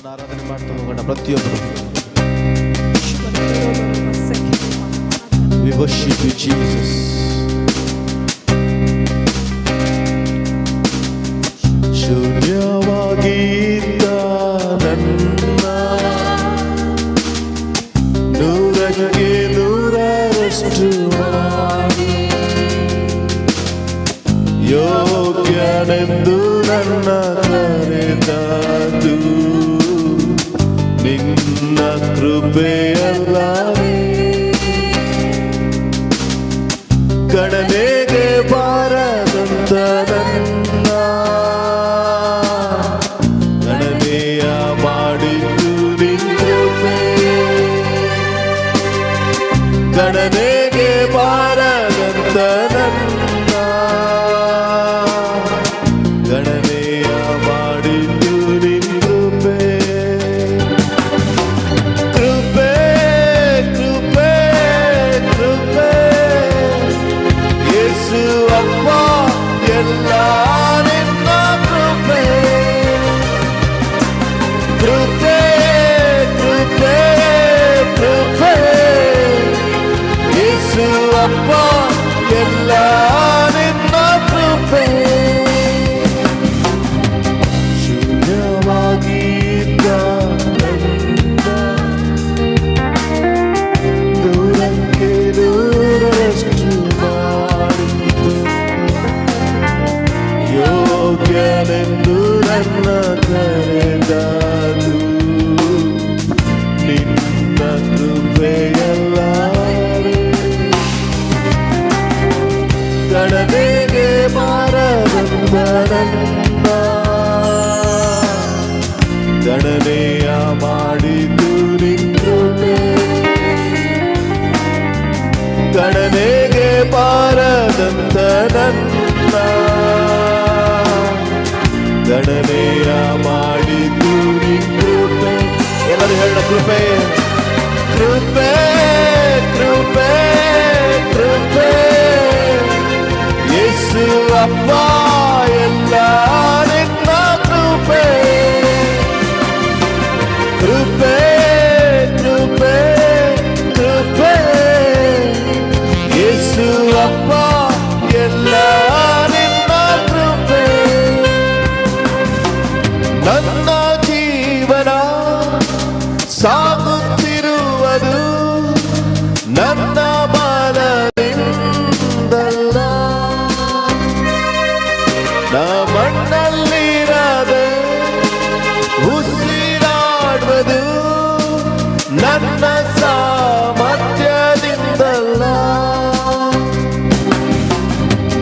ಆರಾಧನೆ ಮಾಡ್ತಾ ಹೋಗೋಣ ಪ್ರತಿಯೊಬ್ಬರು. We worship you, Jesus. ಶೂನ್ಯವಾಗಿದ್ದ ನನ್ನ ನೂರಕ್ಕೆ ನೂರರಷ್ಟು ಮಾಡಿ ಯೋಗ್ಯನೆಂದು ನನ್ನ ಕರೆದದು ನಿನ್ನ ಕೃಪೆಯಲ್ಲವೇ. ಗಣನೆಗೆ ಬಾರದಂತ ನನ್ನ ಗಣನೆಯ ಮಾಡಿದ್ದು ನಿನ್ನ ಕೃಪೆ. ಗಣನೆಗೆ ಬಾರದಂತ ನನ್ನ ಗಣನೆಯ ಮಾಡಿದ್ದು ನಿನ್ನ ಕೃಪೆ. ಕೃಪೆ ಕೃಪೆ ಕೃಪೆ ಯೇಸು ಅಪ್ಪ ಎಲ್ಲ ನಿನ್ನ ಕೃಪೆ. ಕೃಪೆ ಕೃಪೆ ಕೃಪೆ ಯೇಸು ಅಪ್ಪ ಎಲ್ಲ ನಿನ್ನ ಕೃಪೆ. ಶೂನ್ಯವಾಗಿದ್ದ ನನ್ನ ನೂರಕ್ಕೆ ನೂರರಷ್ಟು ಮಾಡಿದ್ದು ಯೋಗ್ಯನೆಂದು ನನ್ನ ಕರೆದದು ನಿನ್ನ ಕೃಪೆಯಲ್ಲವೇ. ಗಣನೆಗೆ ಬಾರದಂತ ನನ್ನ ಗಣನೆಯ ಮಾಡಿದ್ದು ನಿನ್ನ ಕೃಪೆ. ಗಣನೆಗೆ ಬಾರದಂತ ನನ್ನ ಗಣನೆಯ ಮಾಡಿದ್ದು ನಿನ್ನ ಕೃಪೆ. ಎಲ್ಲರೂ ಹೇಳ ಕೃಪೆ ಕೃಪೆ ಕೃಪೆ ಕೃಪೆ ಯೇಸು ಅಪ್ಪ ಎಲ್ಲ ನಿನ್ನ ಕೃಪೆ. ಕೃಪೆ ಕೃಪೆ ಕೃಪೆ ಯೇಸು ಅಪ್ಪ ಎಲ್ಲ ನಿನ್ನ ಕೃಪೆ. ನನ್ನ ಜೀವನ ಸಾಗುತ್ತಿರುವುದು ನನ್ನ ಬಲದಿಂದಲ್ಲ. ನಾ ಮಣ್ಣಲ್ಲಿರದೆ ಉಸಿರಾಡುವುದು ನನ್ನ ಸಾಮರ್ಥ್ಯದಿಂದಲ್ಲ.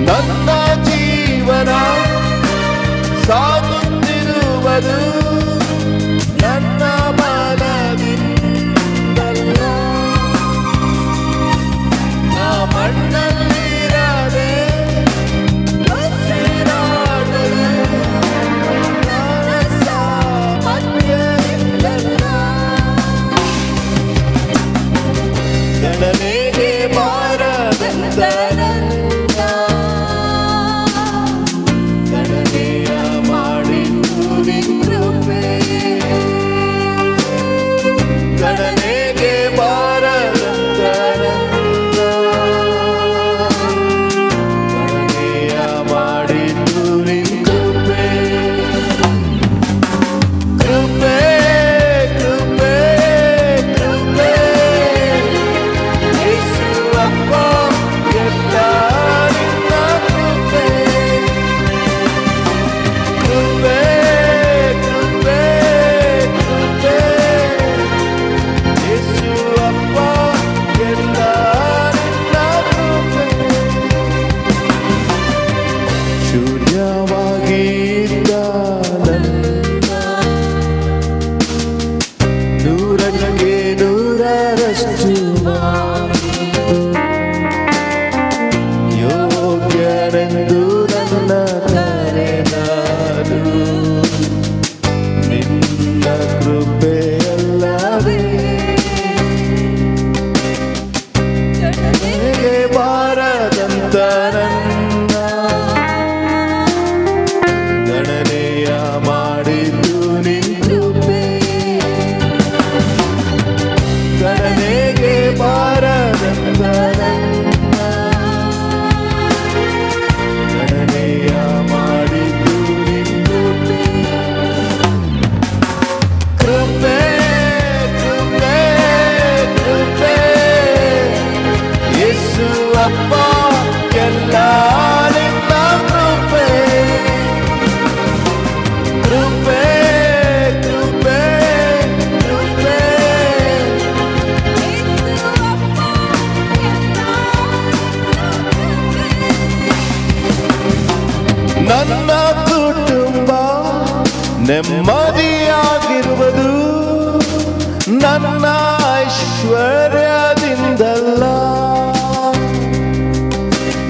ನನ್ನ ಜೀವನ ಸಾಗುತ್ತಿರುವುದು ನನ್ನ ಬಲದಿಂದಲ್ಲ. ನಾ ಮಣ್ಣಲ್ಲಿರದೆ ಉಸಿರಾಡುವುದು ನನ್ನ ಸಾಮರ್ಥ್ಯದಿಂದಲ್ಲ. ಗಣನೆಗೆ ಬಾರದಂತ ನನ್ನ ಗಣನೆಯ ಮಾಡಿದ್ದು ನಿನ್ನ ಕೃಪೆ. ಗಣನೆಗೆ ಬಾರದಂತ ನನ್ನ ಗಣನೆಯ ಮಾಡಿದ್ದು ನಿನ್ನ ಕೃಪೆ. ಕೃಪೆ ಕೃಪೆ ಕೃಪೆ ಯೇಸು ಅಪ್ಪ ಎಲ್ಲ ನಿನ್ನ ಕೃಪೆ. ಕೃಪೆ ಕೃಪೆ ಕೃಪೆ ಯೇಸು ಅಪ್ಪ ಎಲ್ಲ ನಿನ್ನ ಕೃಪೆ. ಶೂನ್ಯವಾಗಿದ್ದ ನನ್ನ ನೂರಕ್ಕೆ ನೂರರಷ್ಟು ಮಾಡಿದ್ದು ಯೋಗ್ಯನೆಂದು ನನ್ನ ಕರೆದದು ನಿನ್ನ ಕೃಪೆಯಲ್ಲವೇ. ಗಣನೆಗೆ ಬಾರದಂತ ನನ್ನ ಗಣನೆಯ ಮಾಡಿದ್ದು ನಿನ್ನ ಕೃಪೆ. ನನ್ನ ಕುಟುಂಬ ನೆಮ್ಮದಿಯಾಗಿರುವುದು ನನ್ನ ಐಶ್ವರ್ಯದಿಂದಲ್ಲ,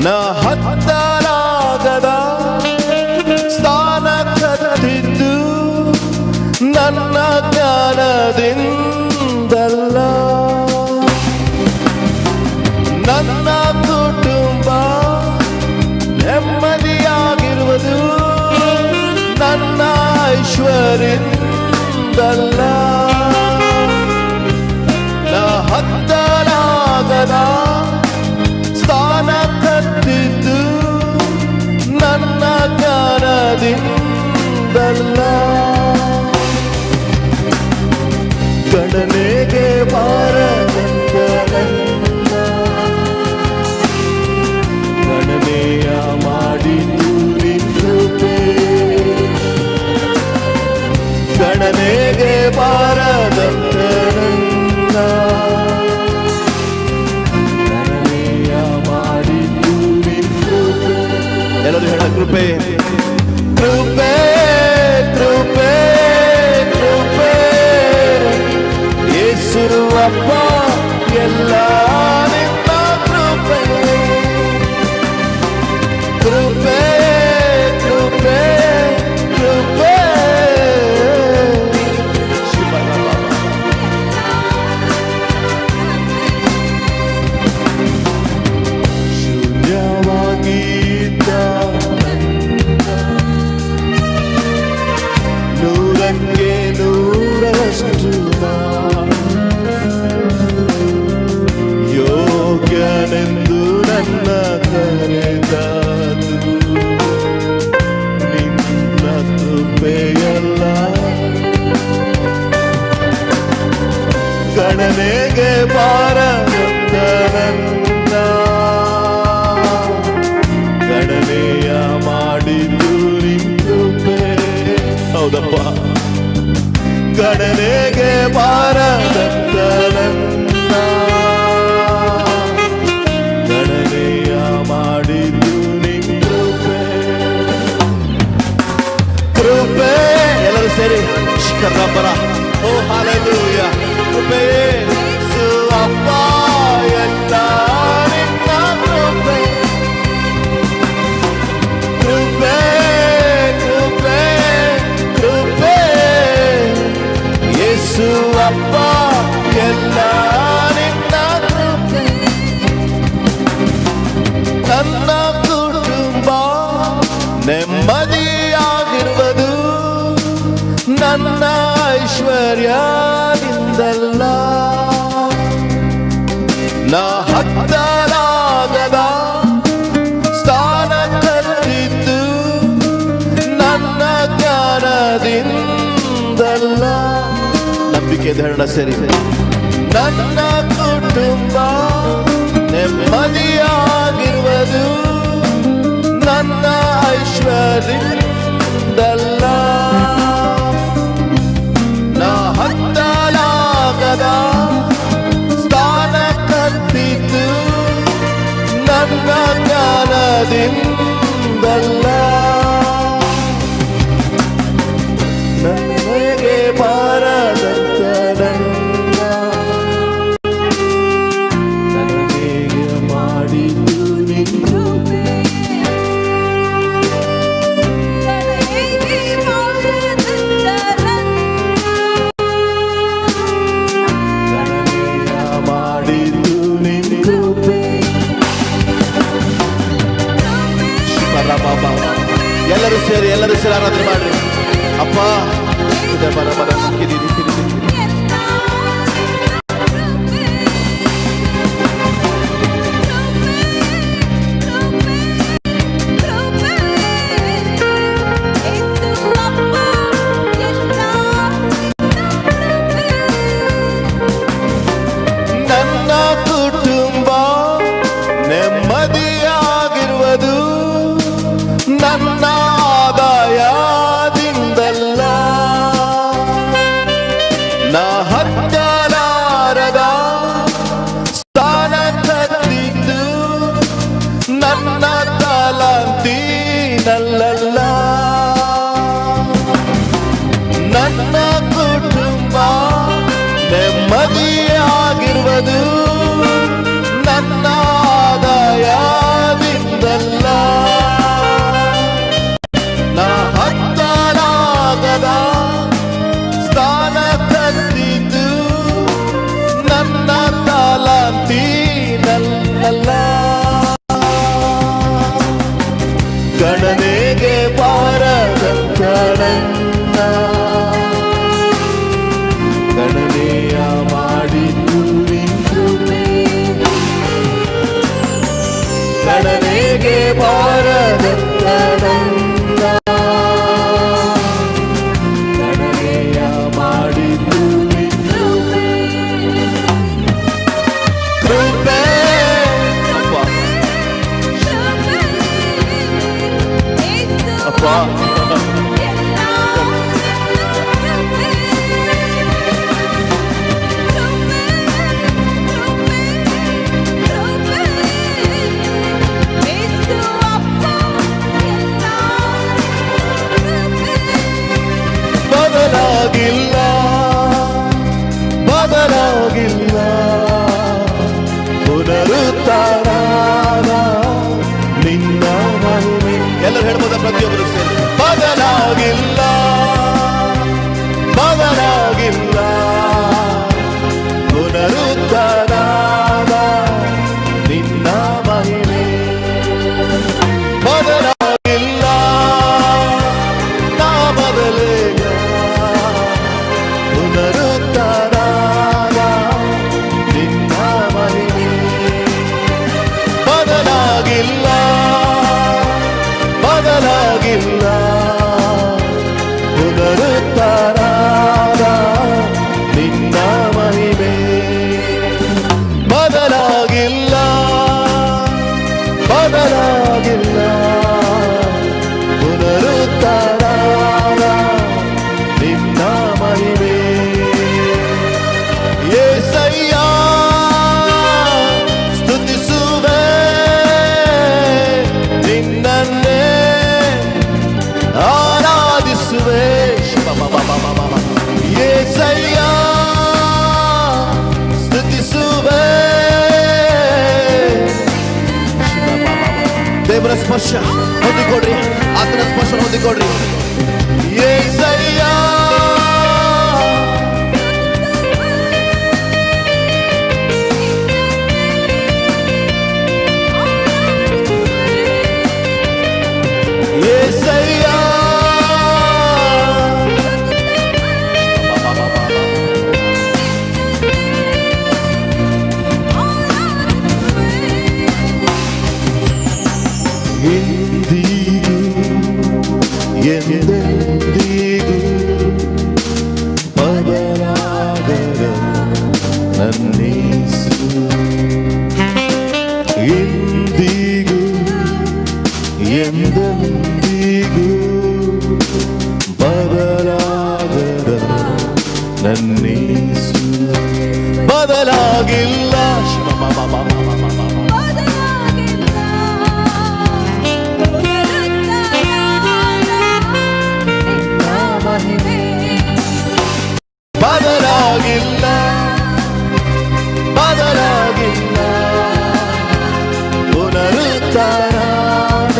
ನ ಹತ್ತಲಾಗದ ಸ್ಥಾನ ಕತ್ತಿದ್ದು ನನ್ನ ಜ್ಞಾನದಿಂದಲ್ಲ. ನನ್ನ ಕುಟುಂಬ ನೆಮ್ಮದಿಯಾಗಿರುವುದು ನನ್ನ ಐಶ್ವರ್ಯದಿಂದಲ್ಲ, ನ ಹತ್ತಲಾಗದ ಸ್ಥಾನ ಕತ್ತಿದ್ದು ನನ್ನ ಜ್ಞಾನದಿಂದಲ್ಲ. ಗಣನೆಗೆ ಬಾರದಂತ ನನ್ನ ಗಣನೆಯ ಮಾಡಿದ್ದು ನಿನ್ನೃಪೆ, ಗಣನೆಗೆ ಬಾರದಂತ ನನ್ನ ಗಣನೆಯ ಮಾಡಿದ್ದು ನಿನ್ನೃಪೆ. ಎಲ್ಲರೂ ಹೇಳ ಕೃಪೆ ಕೃಪೆ ಕೃಪೆ ಕೃಪೆ ಯೇಸು ಅಪ್ಪ ಎಲ್ಲ ನಿನ್ನ ಕೃಪೆ, ಕೃಪೆ ಕೃಪೆ ಕೃಪೆ. ಶೂನ್ಯವಾಗಿದ್ದ ನೂರಕ್ಕೆ ನೂರರಷ್ಟು ಯೋಗ್ಯನೆಂದು ನನ್ನ ಕರೆದದು ನಿನ್ನ ಕೃಪೆಯಲ್ಲ. ಗಣನೆಗೆ ಬಾರದಂತ ನನ್ನ ಗಣನೆಯ ಮಾಡಿದ್ದು ನಿನ್ನ ಕೃಪೆ. ಹೌದಪ್ಪ, ಗಣನೆಗೆ ಬಾರದಂತ ನನ್ನ ಗಣನೆಯ ಮಾಡಿದ್ದು ನಿನ್ನ ಕೃಪೆ, ಕೃಪೆ. ಎಲ್ಲರೂ ಸೇರಿ ಶಿಖರಪರ ಓ ಹಾಲೆಲೂಯ. ಕೃಪೆ ಯೇಸು ಅಪ್ಪ ಎಲ್ಲ ನಿನ್ನ ಕೃಪೆ, ಕೃಪೆ ಕೃಪೆ ಕೃಪೆ ಯೇಸು ಅಪ್ಪ ಎಲ್ಲ ನಿನ್ನ ಕೃಪೆ. ನನ್ನ ಕುಟುಂಬ ನೆಮ್ಮದಿಯಾಗಿರುವುದು ನನ್ನ ಐಶ್ವರ್ಯದಿಂದಲ್ಲ, ನ ಹತ್ತಲಾಗದ ಸ್ಥಾನ ಕತ್ತಿದ್ದು ನನ್ನ ಜ್ಞಾನದಿಂದಲ್ಲ. ನಂಬಿಕೆ ಧರಣ ಸೇರಿ ನನ್ನ ಕುಟುಂಬ ನೆಮ್ಮದಿಯಾಗಿರುವುದು ನನ್ನ ಐಶ್ವರ್ಯದಿಂದಲ್ಲ, ನ ಹತ್ತಲಾಗದ ಸ್ಥಾನ ಕತ್ತಿದ್ದು ನನ್ನ ಜ್ಞಾನದಿಂದಲ್ಲ. ನನಗೆ ಬಾರದಂತ ನನ್ನ ನನಗೆ ಮಾಡಿದ್ದು ನಿನ್ನ ಕೃಪೆ, ಮಾಡಿದ್ದು ನಿನ್ನ ಕೃಪೆ. ಎಲ್ಲರೂ ಸೇರಿ ಆರಾಧನೆ ಮಾಡ್ರಿ. ಅಪ್ಪ ಬರ ಬರ ಕಿರಿದಿ ಕಿರಿದಿ ನನ್ನ ಕುಟುಂಬ ನೆಮ್ಮದಿಯಾಗಿರುವುದು ನನ್ನ ಆದಾಯದಿಂದಲ್ಲ, ನ ಹತ್ತಲಾರದ ಸ್ಥಾನ ಕತ್ತಿದ್ದು ನನ್ನ ತಲಾಂತಿನಲ್ಲ, ಗಣನೆಗೆ ಬಾರದಂತ ನನ್ನ ಗಣನೆಯ ಮಾಡಿದ್ದು ಗಣನೆಗೆ ಬಾರದಂತ ನನ್ನ ಗಣನೆಯ ಮಾಡಿದ್ದು ಕೃಪೆ ಅಪ್ಪ ಬದಲಾಗಿಲ್ಲ ಬದಲಾಗಿಲ್ಲ ಪುನರುತ್ಥಾನ ನಿನ್ನ ಮಹಿಮೆ ಎಲ್ಲರೂ ಹೇಳ್ಬೋದ ಪ್ರತಿಯೊಬ್ಬರು ಸೇರಿ ಬದಲಾಗಿಲ್ಲ ಬದಲಾಗಿಲ್ಲ ಪುನರುತ್ಥಾನ ನಿನ್ನ ಮಹಿಮೆ ಬದಲಾಗಿಲ್ಲ ನಾ ಬದಲೇಗ ಪುನರುತ್ಥಾನ ನಿನ್ನ ಮಹಿಮೆ ಬದಲಾಗಿಲ್ಲ ಬದಲಾಗಿಲ್ಲ ಪುನರುತ್ಥಾನ ನಿನ್ನ ಮಹಿಮೆ ಬದಲಾಗಿಲ್ಲ ಬದಲಾಗಿಲ್ಲ ಪುನರುತ್ಥಾನ ನಿನ್ನ ಮಹಿಮೆ యేసయ్య స్తుతిಸುವೆ ನಿನ್ನನ್ನೇ ಆರಾಧಿಸುವೆ యేసయ్య స్తుತಿಸುವೆ ದೇವರ ಸ್ಪರ್ಶ ಹೊಂದಿಕೊಡ್ರಿ ಆತನ ಸ್ಪರ್ಶ ಹೊಂದಿಕೊಡ್ರಿ యేసయ్య యేసయ్య ಎಂದಿಗೂ ಎಂದೆಂದಿಗೂ ಬದಲಾಗದ ನನ್ನೇಸು ಎಂದಿಗೂ ಎಂದೆಂದಿಗೂ ಬದಲಾಗದ ನನ್ನೇಸು ಬದಲಾಗಿಲ್ಲ ಬದಲಾಗಿಲ್ಲ ಬದಲಾಗಿಲ್ಲ ಪುನರುತ್ಥಾನ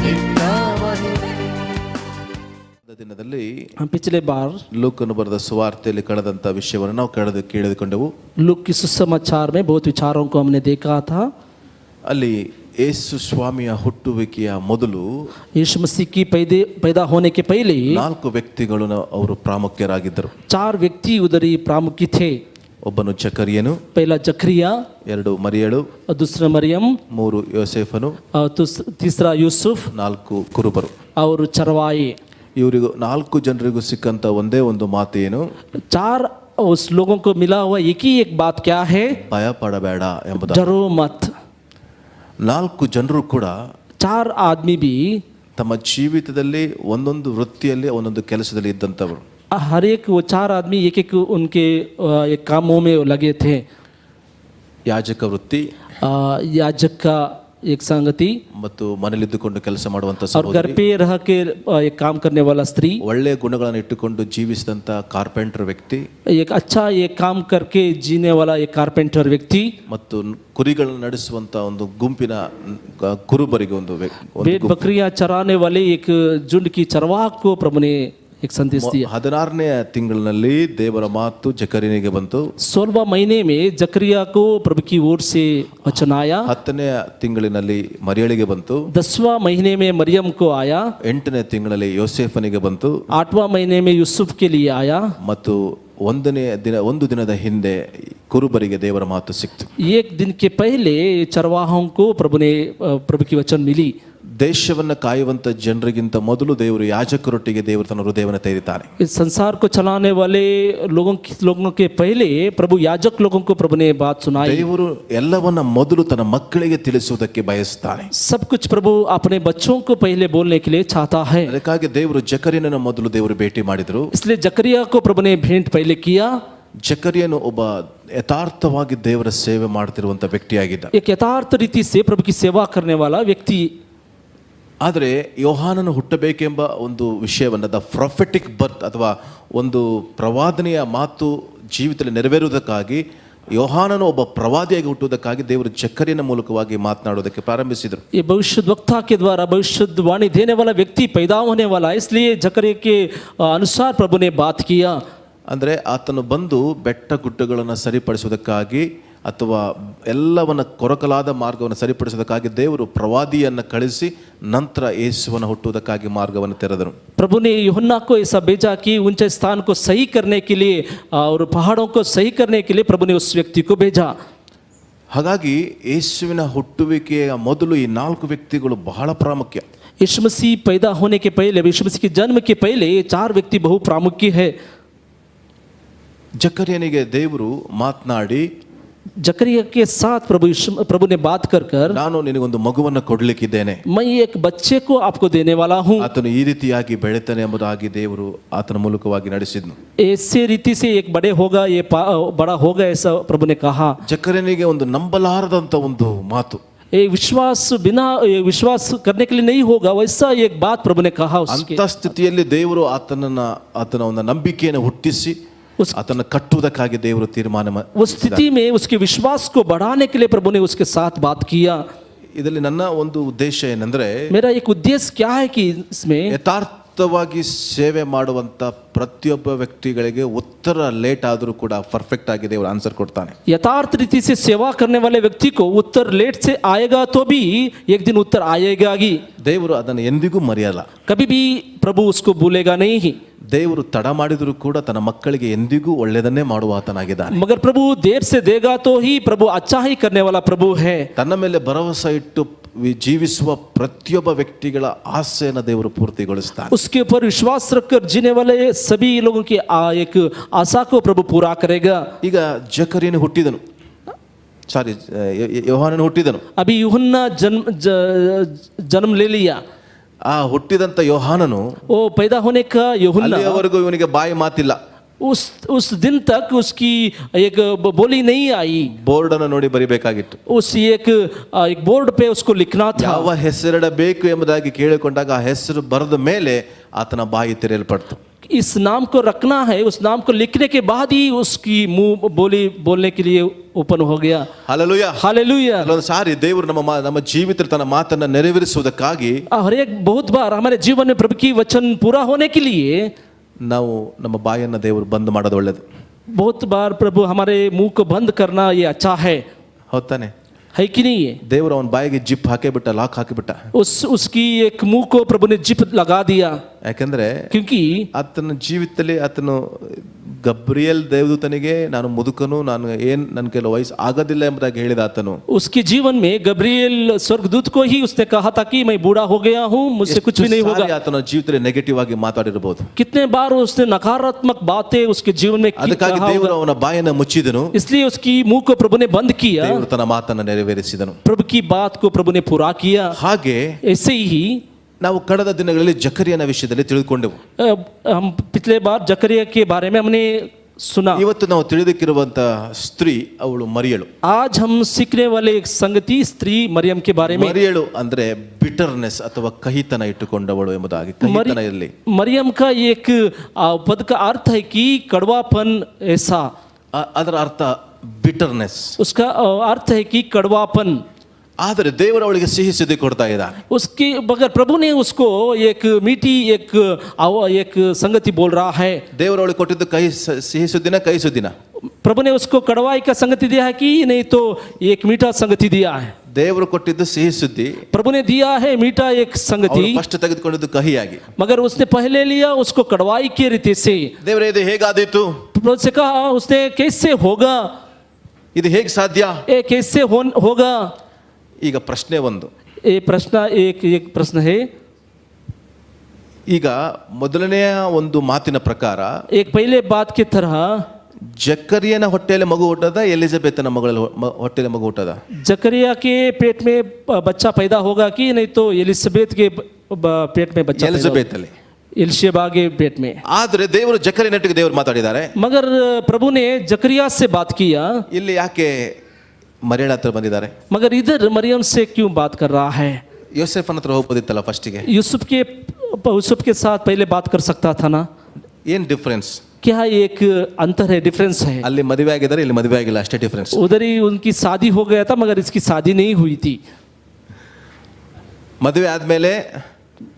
ನಿನ್ನ ಮಹಿಮೆ. ದಿನದಲ್ಲಿ पिछले बार ಲೂಕನು ಬರೆದ ಸುವಾರ್ತೆಯಲ್ಲಿ ಕಳೆದಂತ ವಿಷಯವನ್ನು ನಾವು ಕೇಳಿದುಕೊಂಡೆವು. लूक की सुसमाचार में बहुत विचारों को हमने देखा था. ಅಲ್ಲಿ ಯೇಸು ಸ್ವಾಮಿಯ ಹುಟ್ಟುವಿಕೆಯ ಮೊದಲು यीशु मसीह की पैदा होने के पहले 4 ವ್ಯಕ್ತಿಗಳು ಅವರು ಪ್ರಾಮುಖ್ಯರಾಗಿದ್ದರು. 4 व्यक्ति उधर ही प्रामुख्य थे. ಒಬ್ಬನು ಜಕರಿಯನು, पहला जकरिया, 2 ಮರಿಯಳು, और दूसरा मरियम, 3 ಯೋಸೇಫನು, और तीसरा यूसुफ, 4 ಕುರುಬರು. और चरवाए. ಇವರಿಗೂ 4 ಜನರಿಗೂ ಸಿಕ್ಕಂತ ಒಂದೇ ಒಂದು ಮಾತು ಏನು? 4 उस लोगों को मिला हुआ एक ही एक बात क्या है? ಭಯ ಪಡಬೇಡ ಎಂಬುದು. डरो मत. 4 ಜನರು ಕೂಡ 4 आदमी भी ತಮ್ಮ ಜೀವಿತದಲ್ಲಿ ಒಂದೊಂದು ವೃತ್ತಿಯಲ್ಲಿ ಒಂದೊಂದು ಕೆಲಸದಲ್ಲಿ ಇದ್ದಂಥವರು. हर एक वो 4 आदमी एक एक उनके एक कामों में लगे थे. ಯಾಜಕ ವೃತ್ತಿ, याजक का एक संगति, ಮತ್ತು ಮನೆಯಲ್ಲಿದ್ದುಕೊಂಡು ಕೆಲಸ ಮಾಡುವಂತ और घर ಸಹೋದರಿ, पे रह के एक काम करने वाला स्त्री, ಒಳ್ಳೆಯ ಗುಣಗಳನ್ನು ಇಟ್ಟುಕೊಂಡು ಜೀವಿಸಿದಂತ ಕಾರ್ಪೆಂಟರ್ ವ್ಯಕ್ತಿ, एक अच्छा एक काम करके जीने वाला एक कारपेंटर व्यक्ति, ಮತ್ತು ಕುರಿಗಳನ್ನು ನಡೆಸುವಂತ ಒಂದು ಗುಂಪಿನ ಕುರುಬರಿಗೆ ಒಂದು भेड़ बकरियां चराने वाले एक झुंड की चरवाह को प्रभु ने एक संदेश दिया। 16ನೇ ತಿಂಗಳಿನಲ್ಲಿ ದೇವರ ಮಾತು ಜಕರಿಯನಿಗೆ ಬಂತು. 16वां महीने में जकरिया को प्रभु की ओर से वचन आया। 10ನೇ ತಿಂಗಳಿನಲ್ಲಿ ಮರಿಯಳಿಗೆ ಬಂತು. 10वां महीने में मरियम को आया। 8ನೇ ತಿಂಗಳಲ್ಲಿ ಯೋಸೇಫನಿಗೆ ಬಂತು. 8वां महीने में यूसुफ के लिए आया। ಮತ್ತು ಒಂದು ದಿನದ ಹಿಂದೆ ಕುರುಬರಿಗೆ ದೇವರ ಮಾತು ಸಿಕ್ತು. एक दिन के पहले चरवाहों को प्रभु की वचन मिली। ದೇಶವನ್ನು ಕಾಯುವಂತ ಜನರಿಗಿಂತ ಮೊದಲು ದೇವರು ಯಾಜಕರೊಟ್ಟಿಗೆ ದೇವರು ತನ್ನ ಹೃದಯವನ್ನು ತೆರೆಯುತ್ತಾನೆ. इस संसार को चलाने वाले लोगों के पहले प्रभु याजक लोगों को प्रभु ने बात सुनाई। ದೇವರು ಎಲ್ಲವನ್ನ ಮೊದಲು ತನ್ನ ಮಕ್ಕಳಿಗೆ ತಿಳಿಸುವುದಕ್ಕೆ ಬಯಸುತ್ತಾನೆ. सब कुछ प्रभु अपने बच्चों को पहले बोलने के लिए चाहता है। ಅದಕ್ಕಾಗಿ ದೇವರು ಜಕರಿಯನನ್ನು ಮೊದಲು ದೇವರು ಭೇಟಿ ಮಾಡಿದರು. इसलिए जकरिया को प्रभु ने भेंट पहले किया। ಜಕರಿಯನು ಒಬ್ಬ ಯಥಾರ್ಥವಾಗಿ ದೇವರ ಸೇವೆ ಮಾಡ್ತಿರುವಂತ ವ್ಯಕ್ತಿಯಾಗಿದ್ದ. एक यथार्थ रीति से प्रभु की सेवा करने वाला व्यक्ति। ಆದರೆ ಯೋಹಾನನು ಹುಟ್ಟಬೇಕೆಂಬ ಒಂದು ವಿಷಯವನ್ನು ದ ಪ್ರೊಫೆಟಿಕ್ ಬರ್ತ್ ಅಥವಾ ಒಂದು ಪ್ರವಾದನೆಯ ಮಾತು ಜೀವಿತದಲ್ಲಿ ನೆರವೇರುವುದಕ್ಕಾಗಿ ಯೋಹಾನನು ಒಬ್ಬ ಪ್ರವಾದಿಯಾಗಿ ಹುಟ್ಟುವುದಕ್ಕಾಗಿ ದೇವರು ಜಕರಿಯನ ಮೂಲಕವಾಗಿ ಮಾತನಾಡೋದಕ್ಕೆ ಪ್ರಾರಂಭಿಸಿದರು. ये भविष्यद्वक्ता के द्वारा भविष्यवाणी देने वाला व्यक्ति पैदा होने वाला, इसलिए जकरिया के अनुसार प्रभु ने बात किया। ಅಂದರೆ ಆತನು ಬಂದು ಬೆಟ್ಟ ಗುಡ್ಡಗಳನ್ನು ಸರಿಪಡಿಸುವುದಕ್ಕಾಗಿ ಅಥವಾ ಎಲ್ಲವನ್ನ ಕೊರಕಲಾದ ಮಾರ್ಗವನ್ನು ಸರಿಪಡಿಸುವುದಕ್ಕಾಗಿ ದೇವರು ಪ್ರವಾದಿಯನ್ನು ಕಳಿಸಿ ನಂತರ ಯೇಸುವನ ಹುಟ್ಟುವುದಕ್ಕಾಗಿ ಮಾರ್ಗವನ್ನು ತೆರೆದರು. प्रभु ने यूहन्ना को ऐसा भेजा कि ऊंचे स्थान को सही करने के लिए और पहाड़ों को सही करने के लिए प्रभु ने उस व्यक्ति को भेजा। ಹಾಗಾಗಿ ಯೇಸುವಿನ ಹುಟ್ಟುವಿಕೆಯ ಮೊದಲು ಈ 4 ವ್ಯಕ್ತಿಗಳು ಬಹಳ ಪ್ರಾಮುಖ್ಯ. यीशु मसीह पैदा होने के पहले, यीशु मसीह के जन्म के पहले ये 4 व्यक्ति बहु प्रामुख्य है। ಜಕರಿಯನಿಗೆ ದೇವರು ಮಾತನಾಡಿ जकरिया के साथ प्रभु ने बात कर ನಾನು ನಿನಗೊಂದು ಮಗುವನ್ನು ಕೊಡಲಿಕ್ಕಿದ್ದೇನೆ, मैं एक बच्चे को आपको देने वाला हूँ। ಆತನು ಈ ರೀತಿಯಾಗಿ ಬೆಳೆತಾನೆ ಎಂಬುದಾಗಿ ದೇವರು ಆತನ ಮೂಲಕವಾಗಿ ನಡೆಸಿದ್ನು. ऐसे रीति से एक बड़े होगा, ये बड़ा होगा, ऐसा प्रभु ने कहा। ಜಕರಿಯನಿಗೆ ಒಂದು ನಂಬಲಾರದಂತ ಒಂದು ಮಾತು, बिना विश्वास करने के लिए नहीं होगा, वैसा एक बात प्रभु ने कहा। ಅಂತ ಸ್ಥಿತಿಯಲ್ಲಿ ದೇವರು ಆತನ ಒಂದು ನಂಬಿಕೆಯನ್ನು ಹುಟ್ಟಿಸಿ ಆತನ ಕಟ್ಟುವುದಕ್ಕಾಗಿ ದೇವರು ತೀರ್ಮಾನ उस स्थिति में उसके विश्वास को बढ़ाने के लिए प्रभु ने उसके साथ बात किया। ಇದರಲ್ಲಿ ನನ್ನ ಒಂದು ಉದ್ದೇಶ ಏನಂದ್ರೆ, मेरा एक उद्देश्य क्या है कि इसमें ಯಥಾರ್ಥವಾಗಿ ಸೇವೆ ಮಾಡುವಂತ ಪ್ರತಿಯೊಬ್ಬ ವ್ಯಕ್ತಿಗಳಿಗೆ ಉತ್ತರ ಲೇಟ್ ಆದರೂ ಕೂಡ ಪರ್ಫೆಕ್ಟ್ ಆಗಿ ದೇವರು ಆನ್ಸರ್ ಕೊಡ್ತಾನೆ. यथार्थ रीति से सेवा करने वाले व्यक्ति को उत्तर लेट से आएगा तो भी एक दिन उत्तर आएगा ही। ದೇವರು ಅದನ್ನು ಎಂದಿಗೂ ಮರೆಯಲ್ಲ. कभी भी प्रभु उसको भूलेगा नहीं। ದೇವರು ತಡ ಮಾಡಿದರೂ ಕೂಡ ತನ್ನ ಮಕ್ಕಳಿಗೆ ಎಂದಿಗೂ ಒಳ್ಳೆಯದನ್ನೇ ಮಾಡುವ ಆತನಾಗಿದ್ದಾನೆ. मगर प्रभु देर से देगा तो ही प्रभु अच्छा ही करने वाला प्रभु है। ತನ್ನ ಮೇಲೆ ಭರವಸೆ ಇಟ್ಟು ಜೀವಿಸುವ ಪ್ರತಿಯೊಬ್ಬ ವ್ಯಕ್ತಿಗಳ ಆಸೆಯನ್ನು ದೇವರು ಪೂರ್ತಿಗೊಳಿಸ್ತಾನೆ. उसके ऊपर विश्वास रखकर जीने वाले सभी लोगों की एक आशा को प्रभु पूरा करेगा। ಈಗ ಜಕರಿಯನು ಹುಟ್ಟಿದನು, ಯೋಹಾನನು ಹುಟ್ಟಿದನು. अभी यूहन्ना जन्म ले लिया। ಆ ಹುಟ್ಟಿದಂತ ಯೋಹಾನನು वो पैदा होने का यूहन्ना, ಅಲ್ಲಿಯವರೆಗೂ ಇವನಿಗೆ ಬಾಯಿ ಮಾತಿಲ್ಲ. उस दिन तक उसकी एक बोली नहीं आई। ಬೋರ್ಡ್ ಅನ್ನು ನೋಡಿ ಬರಿಬೇಕಾಗಿತ್ತು. उस एक बोर्ड पे उसको लिखना था। ಯಾವ ಹೆಸರಿಡಬೇಕು ಎಂಬುದಾಗಿ ಕೇಳಿಕೊಂಡಾಗ ಆ ಹೆಸರು ಬರೆದ ಮೇಲೆ ಆತನ ಬಾಯಿ ತೆರೆಯಲ್ಪಡ್ತು. इस नाम को रखना है, उस नाम को लिखने के बाद ही उसकी मुंह बोलने के लिए ओपन हो गया। Hallelujah, hallelujah. ಒಂದು ಸಾರಿ ದೇವರು ನಮ್ಮ ಜೀವಿತದಲ್ಲಿ ತನ್ನ ಮಾತನ್ನ ನೆರವೇರಿಸುವುದಕ್ಕಾಗಿ हर एक बहुत बार हमारे जीवन में प्रभु की वचन पूरा होने के लिए ನಾವು ನಮ್ಮ ಬಾಯನ್ನು ದೇವರು ಬಂದ್ ಮಾಡೋದು ಒಳ್ಳೆಯದು. बहुत बार प्रभु हमारे मुंह को बंद करना ये अच्छा है, ಹೌದಾನೆ? है कि नहीं है? ದೇವರು ಅವನ ಬಾಯಿಗೆ ಜಿಪ್ ಹಾಕಿಬಿಟ್ಟ, ಲಾಕ್ ಹಾಕಿಬಿಟ್ಟ. उसकी एक मुंह को प्रभु ने जिप लगा दिया। ಯಾಕಂದ್ರೆ क्योंकि ಆತನ ಜೀವಿತದಲ್ಲಿ ಆತನು ಗಬ್ರಿಯಲ್ ದೇವದೂತನಿಗೆ ನಾನು ಮುದುಕನು, ನಾನು ನನ್ನ ಕೆಲವು ವಯಸ್ಸು ಆಗೋದಿಲ್ಲ ಎಂಬುದಾಗಿ ಹೇಳಿದ ಆತನು उसके जीवन में गब्रिएल स्वर्गदूत को ही उसने कहा था कि मैं बूढ़ा हो गया हूँ, मुझसे कुछ भी नहीं होगा। ಆತನ ಜೀವಿತದಲ್ಲಿ ನೆಗೆಟಿವ್ ಆಗಿ ಮಾತಾಡಿರಬಹುದು. कितने बार उसने नकारात्मक बातें उसके जीवन में ಅದಕ್ಕಾಗಿ ದೇವರು ಅವನ ಬಾಯನ್ನು ಮುಚ್ಚಿದನು. इसलिए उसकी मुंह को प्रभु ने बंद किया, ದೇವರು ತನ್ನ ಮಾತನ್ನು ನೆರವೇರಿಸಿದನು. प्रभु की बात को प्रभु ने पूरा किया। ಹಾಗೆ ऐसे ही ನಾವು ಕಳೆದ ದಿನಗಳಲ್ಲಿ ಜಕರಿಯನ ವಿಷಯದಲ್ಲಿ ತಿಳಿದುಕೊಂಡೆವು. हम पिछले बार जकरिया के बारे में हमने सुना। ಇವತ್ತು ನಾವು ತಿಳಿದಕ್ಕಿರುವಂತ ಸ್ತ್ರೀ ಅವಳು ಮರಿಯಳು. आज हम सीखने वाले एक संगति स्त्री मरियम के बारे में। ಮರಿಯಳು ಅಂದ್ರೆ ಬಿಟರ್ನೆಸ್ ಅಥವಾ ಕಹಿತನ ಇಟ್ಟುಕೊಂಡವಳು ಎಂಬುದಾಗಿ. ಕಹಿತನ ಇರಲಿ, मरियम का एक पद का अर्थ है कि कड़वापन, ऐसा ಅದರ ಅರ್ಥ ಬಿಟರ್ನೆಸ್. उसका अर्थ है कि कड़वापन. ಆದರೆ ದೇವರು ಅವಳಿಗೆ ಸಿಹಿ ಸುದ್ದಿ ಕೊಡ್ತಾ ಇದ್ದಾನೆ. उसकी मगर प्रभु ने उसको एक मीठी एक संगति बोल रहा है. ದೇವರು ಅವಳಿಗೆ ಕೊಟ್ಟಿದ್ದು ಸಿಹಿ ಸುದ್ದಿನ ಕೈ ಸುದ್ದಿನ? प्रभु ने उसको कड़वाई का संगति दिया है कि नहीं तो एक मीठा संगति दिया है. ದೇವರು ಕೊಟ್ಟಿದ್ದು ಸಿಹಿ ಸುದ್ದಿ, प्रभु ने दिया है मीठा एक संगति, ಫಸ್ಟ್ ತೆಗೆದುಕೊಂಡಿದ್ದು ಕಹಿಯಾಗಿ. मगर उसने पहले लिया उसको कड़वाई के रीति से. ದೇವರೇ ಇದು ಹೇಗಾದೀತು? प्रभु से कहा उसने कैसे होगा, ಇದು ಹೇಗೆ ಸಾಧ್ಯ? ये कैसे होगा. ಈಗ ಪ್ರಶ್ನೆ ಒಂದು, ये प्रश्न एक प्रश्न है. ಈಗ ಮೊದಲನೆಯ ಒಂದು ಮಾತಿನ ಪ್ರಕಾರ एक पहले बात की तरह ಜಕರಿಯನ ಹೊಟ್ಟೆಯಲ್ಲಿ ಮಗು ಹುಟ್ಟದ, ಎಲಿಜಬೆತನ ಮಗಳ ಹೊಟ್ಟೆಯಲ್ಲಿ ಮಗು ಹುಟ್ಟದ? जकरिया के पेट में बच्चा पैदा होगा कि नहीं तो एलिजबेथ के पेट में बच्चा ಎಲಿಜಬೆತ್ ಅಲ್ಲಿ, एलिशबा के पेट में. ಆದ್ರೆ ದೇವರು ಜಕರಿಯನೊಟ್ಟಿಗೆ ದೇವರು ಮಾತಾಡಿದ್ದಾರೆ. मगर प्रभु ने जकरिया से बात किया. ಇಲ್ಲಿ ಯಾಕೆ ಮರಿಯಳ ಹತ್ರ ಬಂದಿದ್ದಾರೆ? मगर इधर मरियम से क्यों बात कर रहा है? ಯೋಸೆಫನ ಹತ್ರ ಹೋಗ್ಬೋದಿತ್ತಲ್ಲ ಫಸ್ಟಿಗೆ. यूसुफ के साथ पहले बात कर सकता था ना. ಏನ್ ಡಿಫರೆನ್ಸ್? क्या एक अंतर है, डिफरेंस है. ಅಲ್ಲಿ ಮದುವೆ ಆಗಿದ್ದಾರೆ, ಇಲ್ಲಿ ಮದುವೆ ಆಗಿಲ್ಲ, ಅಷ್ಟೇ ಡಿಫರೆನ್ಸ್. उधर ही उनकी शादी हो गया था मगर इसकी शादी नहीं हुई थी. ಮದುವೆ ಆದ್ಮೇಲೆ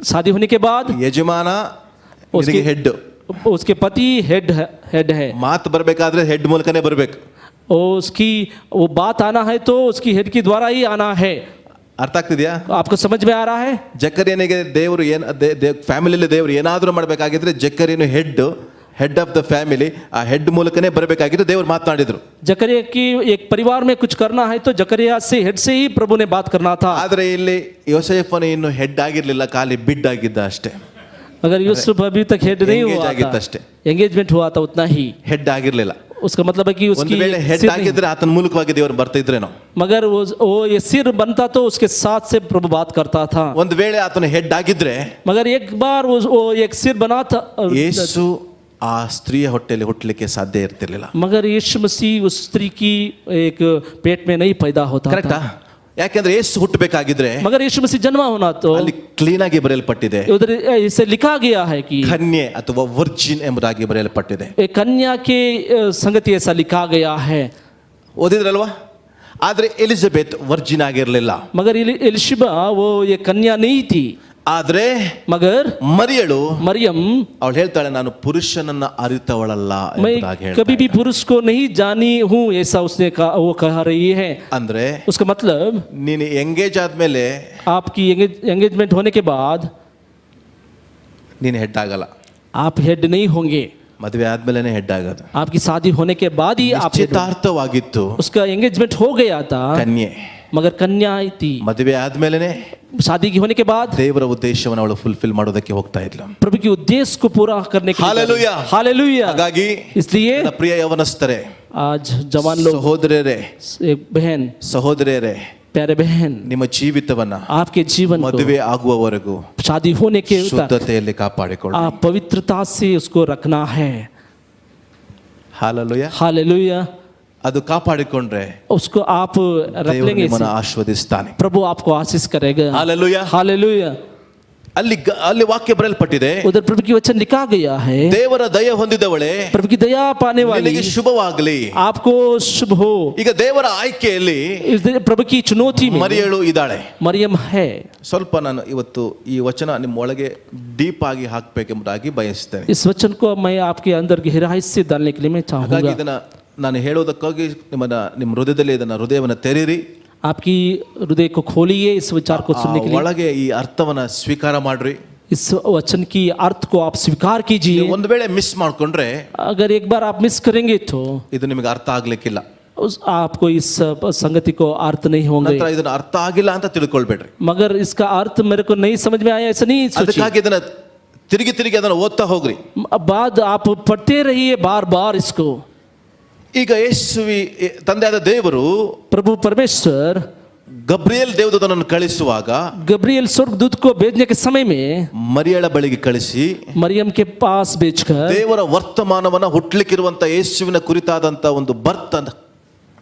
शादी होने के बाद ಯಜಮಾನ उसके ಹೆಡ್, उसके पति हेड है. ಮಾತು ಬರ್ಬೇಕಾದ್ರೆ ಹೆಡ್ ಮೂಲಕನೇ ಬರ್ಬೇಕು. और उसकी वो बात आना है तो उसकी हेड के द्वारा ही आना है. ಅರ್ಥ ಆಗ್ತಿದ್ಯಾ? आपको समझ में आ रहा है? ಜಕರಿಯನಿಗೆ ದೇವರು ಫ್ಯಾಮಿಲಿಯಲ್ಲಿ ದೇವರು ಏನಾದರೂ ಮಾಡಬೇಕಾಗಿದ್ರೆ ಜಕರಿಯನು ಹೆಡ್ ಆಫ್ ದ ಫ್ಯಾಮಿಲಿ, ಆ ಹೆಡ್ ಮೂಲಕನೇ ಬರಬೇಕಾಗಿದ್ದು ದೇವರು ಮಾತನಾಡಿದ್ರು. जकरिया की एक परिवार में कुछ करना है तो जकरिया से हेड से ही प्रभु ने बात करना था. ಆದ್ರೆ ಇಲ್ಲಿ ಯೋಸೇಫನು ಇನ್ನು ಹೆಡ್ ಆಗಿರ್ಲಿಲ್ಲ, ಖಾಲಿ ಬಿಡ್ ಆಗಿದ್ದ ಅಷ್ಟೇ. मगर यूसुफ अभी तक हेड नहीं Engage हुआ ಆಗಿತ್ತು था, ಅಷ್ಟೇ. एंगेजमेंट हुआ था उतना ही. ಹೆಡ್ ಆಗಿರ್ಲಿಲ್ಲ. उसका मतलब है कि ಒಂದು उसकी ವೇಳೆ ಹೆಡ್ सिर नहीं- ಆಗಿದ್ರೆ ಆತನ ಮೂಲಕವಾಗಿ ದೇವರು ಬರ್ತಾ ಇದ್ರೇನೋ. मगर वो ये सिर बनता तो उसके साथ से प्रभु बात करता था. ಒಂದು ವೇಳೆ ಆತನ ಹೆಡ್ ಆಗಿದ್ರೆ मगर एक बार वो एक सिर बना था, ಯೇಸು ಆ ಸ್ತ್ರೀಯ ಹೊಟ್ಟೆಯಲ್ಲಿ ಹುಟ್ಟಲಿಕ್ಕೆ ಸಾಧ್ಯ ಇರ್ತಿರ್ಲಿಲ್ಲ. मगर यीशु मसीह उस स्त्री की एक पेट में नहीं पैदा होता ಕರೆಕ್ಟಾ? था. ಯಾಕೆಂದ್ರೆ ಯೇಸು ಹುಟ್ಟಬೇಕಾಗಿದ್ರೆ मगर यीशु मसीह जन्मा होना तो ಅಲ್ಲಿ ಕ್ಲೀನ್ ಆಗಿ ಬರೆಯಲ್ಪಟ್ಟಿದೆ, उधर इसे लिखा गया है कि ಕನ್ಯೆ ಅಥವಾ ವರ್ಜಿನ್ ಎಂಬುದಾಗಿ ಬರೆಯಲ್ಪಟ್ಟಿದೆ. एक कन्या के संगति ऐसा लिखा गया है. ಓದಿದ್ರಲ್ವಾ? ಆದ್ರೆ ಎಲಿಜಬೆತ್ ವರ್ಜಿನ್ ಆಗಿರ್ಲಿಲ್ಲ. मगर एलिशबा वो ये कन्या नहीं थी. ಆದ್ರೆ मगर ಮರಿಯಳು मरियम, ಅವಳು ಹೇಳ್ತಾಳೆ, ನಾನು ಪುರುಷನನ್ನ ಅರಿತವಳಲ್ಲ मैं ಎಂಬುದಾಗಿ ಹೇಳ್ತಾಳೆ. कभी भी पुरुष को नहीं जानी हूँ ऐसा उसने कहा, वो कह रही है. ಅಂದ್ರೆ उसका मतलब ನೀನು ಎಂಗೇಜ್ ಆದ್ಮೇಲೆ आपकी एंगेजमेंट होने के बाद ನೀನು ಹೆಡ್ ಆಗಲ್ಲ. आप हेड नहीं होंगे. ಮದುವೆ ಆದ್ಮೇಲೆನೆ ಹೆಡ್ ಆಗೋದು. आपकी शादी होने के बाद ही आप head होंगे. ನಿಶ್ಚಿತಾರ್ಥವಾಗಿತ್ತು उसका एंगेजमेंट हो गया था ಕನ್ಯೆ, मगर कन्या ही थी. ಮದುವೆ ಆದ್ಮೇಲೆನೆ शादी की होने के बाद ದೇವರ ಉದ್ದೇಶವನ್ನು ಅವಳು ಫುಲ್ಫಿಲ್ ಮಾಡೋದಕ್ಕೆ ಹೋಗ್ತಾ ಇದ್ಲು. प्रभु के उद्देश्य को पूरा करने के लिए. हालेलुया. हालेलुया. ಹಾಗಾಗಿ इसलिए ನನ್ನ ಪ್ರಿಯ ಯವನಸ್ಥರೇ, आज जवान लोग, ಸಹೋದರರೇ, एक बहन, ಸಹೋದರಿಯರೇ, प्यारे बहन, ನಿಮ್ಮ ಜೀವಿತವನ್ನ आपके जीवन को ಮದುವೆ ಆಗುವವರೆಗೂ शादी होने के तक ಶುದ್ಧತೆಯಲ್ಲಿ ಕಾಪಾಡಿಕೊಳ್ಳಿ. आप पवित्रता से उसको रखना है. ಹಾಲೆಲೂಯಾ. हालेलुया. ಅದು ಕಾಪಾಡಿಕೊಂಡ್ರೆ उसको आप रख ದೇವರು लेंगे, ನಿಮ್ಮನ್ನು ಆಶೀರ್ವದಿಸ್ತಾನೆ. प्रभु आपको आशीष करेगा. ಹಾಲೆಲೂಯಾ. हालेलुया. ಅಲ್ಲಿ ವಾಕ್ಯ ಬರೆಯಲ್ಪಟ್ಟಿದೆ, उधर प्रभु की वचन लिखा गया है, ದೇವರ ದಯ ಹೊಂದಿದವಳೆ प्रभु की दया पाने वाली ನಿನಗೆ ಶುಭವಾಗಲಿ. आपको शुभ हो. ಈಗ ದೇವರ ಆಯ್ಕೆಯಲ್ಲಿ इस प्रभु की चुनौती में ಮರಿಯಳು ಇದ್ದಾಳೆ. मरियम है. ಸ್ವಲ್ಪ ನಾನು ಇವತ್ತು ಈ ವಚನ ನಿಮ್ಮ ಒಳಗೆ ಡೀಪ್ ಆಗಿ ಹಾಕಬೇಕೆಂಬುದಾಗಿ ಬಯಸ್ತೇನೆ. इस वचन को मैं आपके अंदर गहराई से डालने के लिए मैं ಹಾಗಾಗಿ चाहूंगा. ಇದನ್ನ ನಾನು ಹೇಳೋದಕ್ಕಾಗಿ ನಿಮ್ಮ ಹೃದಯದಲ್ಲಿ ಇದನ್ನ ಹೃದಯವನ್ನು ತೆರೀರಿ. आपकी हृदय को खोलिए इस विचार को सुनने के लिए. ಒಳಗೆ ಈ ಅರ್ಥವನ್ನ ಸ್ವೀಕಾರ ಮಾಡ್ರಿ. इस वचन की अर्थ को आप स्वीकार कीजिए. ಒಂದು ವೇಳೆ ಮಿಸ್ ಮಾಡ್ಕೊಂಡ್ರೆ अगर एक बार आप मिस करेंगे तो ಇದು ನಿಮಗೆ ಅರ್ಥ ಆಗ್ಲಿಕ್ಕಿಲ್ಲ. आपको इस संगति को अर्थ नहीं होंगे. ನಂತರ ಇದನ್ನ ಅರ್ಥ ಆಗಿಲ್ಲ ಅಂತ ತಿಳ್ಕೊಳ್ಬೇಡ್ರಿ. मगर इसका अर्थ मेरे को नहीं समझ में आया ऐसा नहीं सोचिए. ಅದಕ್ಕಾಗಿ ಇದನ್ನ ತಿರುಗಿ ಅದನ್ನ ಓದ್ತಾ ಹೋಗ್ರಿ. बाद आप पढ़ते रहिए बार बार इसको. ಈಗ ಯೇಸುವಿ ತಂದೆಯಾದ ದೇವರು प्रभु परमेश्वर ಗಬ್ರಿಯೇಲ್ ದೇವದೂತನನ್ನು ಕಳಿಸುವಾಗ गब्रियल स्वर्गदूत को भेजने के समय में ಮರಿಯಳ ಬಳಿಗೆ ಕಳಿಸಿ मरियम के पास भेजकर ದೇವರ ವರ್ತಮಾನವನ್ನ ಹುಟ್ಟಲಿಕ್ಕಿರುವಂತ ಯೇಸುವಿನ ಕುರಿತಾದಂತ ಒಂದು ಬರ್ತ್ ಅಂತ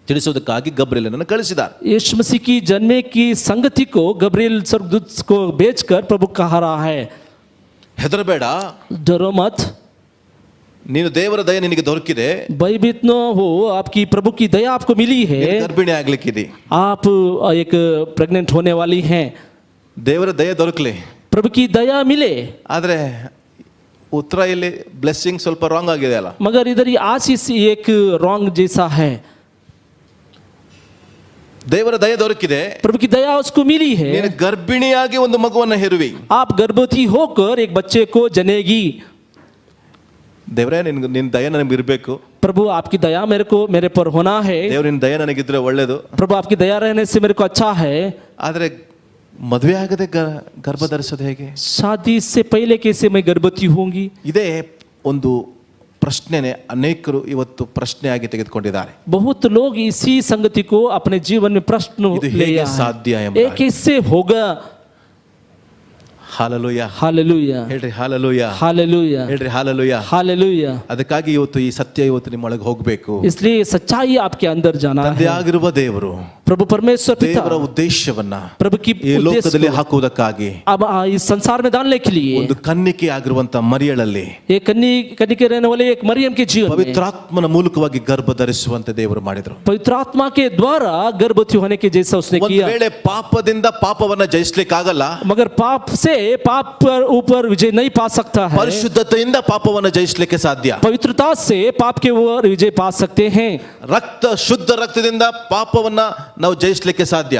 ತಿಳಿಸುವುದಕ್ಕಾಗಿ ಗಬ್ರಿಯೇಲನನ್ನು ಕಳಿಸಿದ್ದಾರೆ. यीशु मसीह की जन्मे की संगति को गब्रियल स्वर्गदूत को भेजकर प्रभु कह रहा है, ಹೆದರಬೇಡ, डरो मत. ನೀನು ದೇವರ ದಯ ನಿನಗೆ ದೊರಕಿದೆ, भयभीत न हो, आपकी प्रभु की दया आपको मिली है, ನೀನು ಗರ್ಭಿಣಿ ಆಗ್ಲಿಕ್ಕಿದೆ, आप एक प्रेग्नेंट होने वाली हैं, ದೇವರ ದಯ ದೊರಕಲಿ. प्रभु की दया मिले. ಆದ್ರೆ ಉತ್ತರ ಇಲ್ಲಿ ಬ್ಲೆಸ್ಸಿಂಗ್ ಸ್ವಲ್ಪ ರಾಂಗ್ ಆಗಿದೆ ಅಲ್ಲ. मगर इधर ये आशीष एक रॉन्ग जैसा है. ದೇವರ ದಯ ದೊರಕಿದೆ, प्रभु की दया उसको मिली है, ನೀನು ಗರ್ಭಿಣಿಯಾಗಿ ಒಂದು ಮಗುವನ್ನ ಹೆರುವಿ. आप गर्भवती होकर एक बच्चे को जनेगी. ದೇವರೇ ನಿನ್ನ ದಯ ನನಗೆ ಇರಬೇಕು, प्रभु आपकी दया मेरे पर होना है, ದೇವ್ರ ನಿನ್ನ ದಯ ನನಗಿದ್ರೆ ಒಳ್ಳೇದು. प्रभु आपकी दया रहने से मेरे को अच्छा है. ಆದ್ರೆ ಮದುವೆ ಆಗದೆ ಗರ್ಭ ಧರಿಸೋದು ಹೇಗೆ? शादी से पहले कैसे मैं गर्भवती होंगी? ಇದೇ ಒಂದು ಪ್ರಶ್ನೆನೇ ಅನೇಕರು ಇವತ್ತು ಪ್ರಶ್ನೆಯಾಗಿ ತೆಗೆದುಕೊಂಡಿದ್ದಾರೆ. बहुत लोग इसी संगति को अपने जीवन में प्रश्न ಇದು ले ಹೇಗೆ आए हैं. ಸಾಧ್ಯ ಎಂಬ. ये कैसे होगा? ಹಾಲೆಲೂಯಾ, हालेलुया, ಹೇಳ್ರಿ ಹಾಲೆಲೂಯಾ, हालेलुया, ಹೇಳ್ರಿ ಹಾಲೆಲೂಯಾ. हालेलुया. ಅದಕ್ಕಾಗಿ ಇವತ್ತು ಈ ಸತ್ಯ ಇವತ್ತು ನಿಮ್ಮೊಳಗೆ ಹೋಗಬೇಕು. इसलिए सच्चाई आपके अंदर जाना है. ತಂದೆಯಾಗಿರುವ ದೇವರು प्रभु परमेश्वर पिता ದೇವರ ಉದ್ದೇಶವನ್ನ प्रभु की ಈ ಲೋಕದಲ್ಲಿ उद्देश्य को ಹಾಕುವುದಕ್ಕಾಗಿ अब इस संसार में डालने के लिए ಒಂದು ಕನ್ನಿಕೆ ಆಗಿರುವಂತ ಮರಿಯಳಲ್ಲಿ एक कन्या के रहने वाले एक मरियम के जीवन में ಪವಿತ್ರಾತ್ಮನ ಮೂಲಕವಾಗಿ ಗರ್ಭ ಧರಿಸುವಂತೆ ದೇವರು ಮಾಡಿದ್ರು. पवित्र आत्मा के द्वारा गर्भवती होने के जैसा उसने ಒಂದು किया. ವೇಳೆ ಪಾಪದಿಂದ ಪಾಪವನ್ನ ಜಯಿಸ್ಲಿಕ್ಕಾಗಲ್ಲ, मगर पाप से पाप पर ऊपर विजय नहीं पा सकता है. ಪರಿಶುದ್ಧತೆಯಿಂದ ಪಾಪವನ್ನ ಜಯಿಸ್ಲಿಕ್ಕೆ ಸಾಧ್ಯ. पवित्रता से पाप के ऊपर विजय पा सकते हैं. ರಕ್ತ ಶುದ್ಧ ರಕ್ತದಿಂದ ಪಾಪವನ್ನ ನಾವು ಜಯಿಸ್ಲಿಕ್ಕೆ ಸಾಧ್ಯ.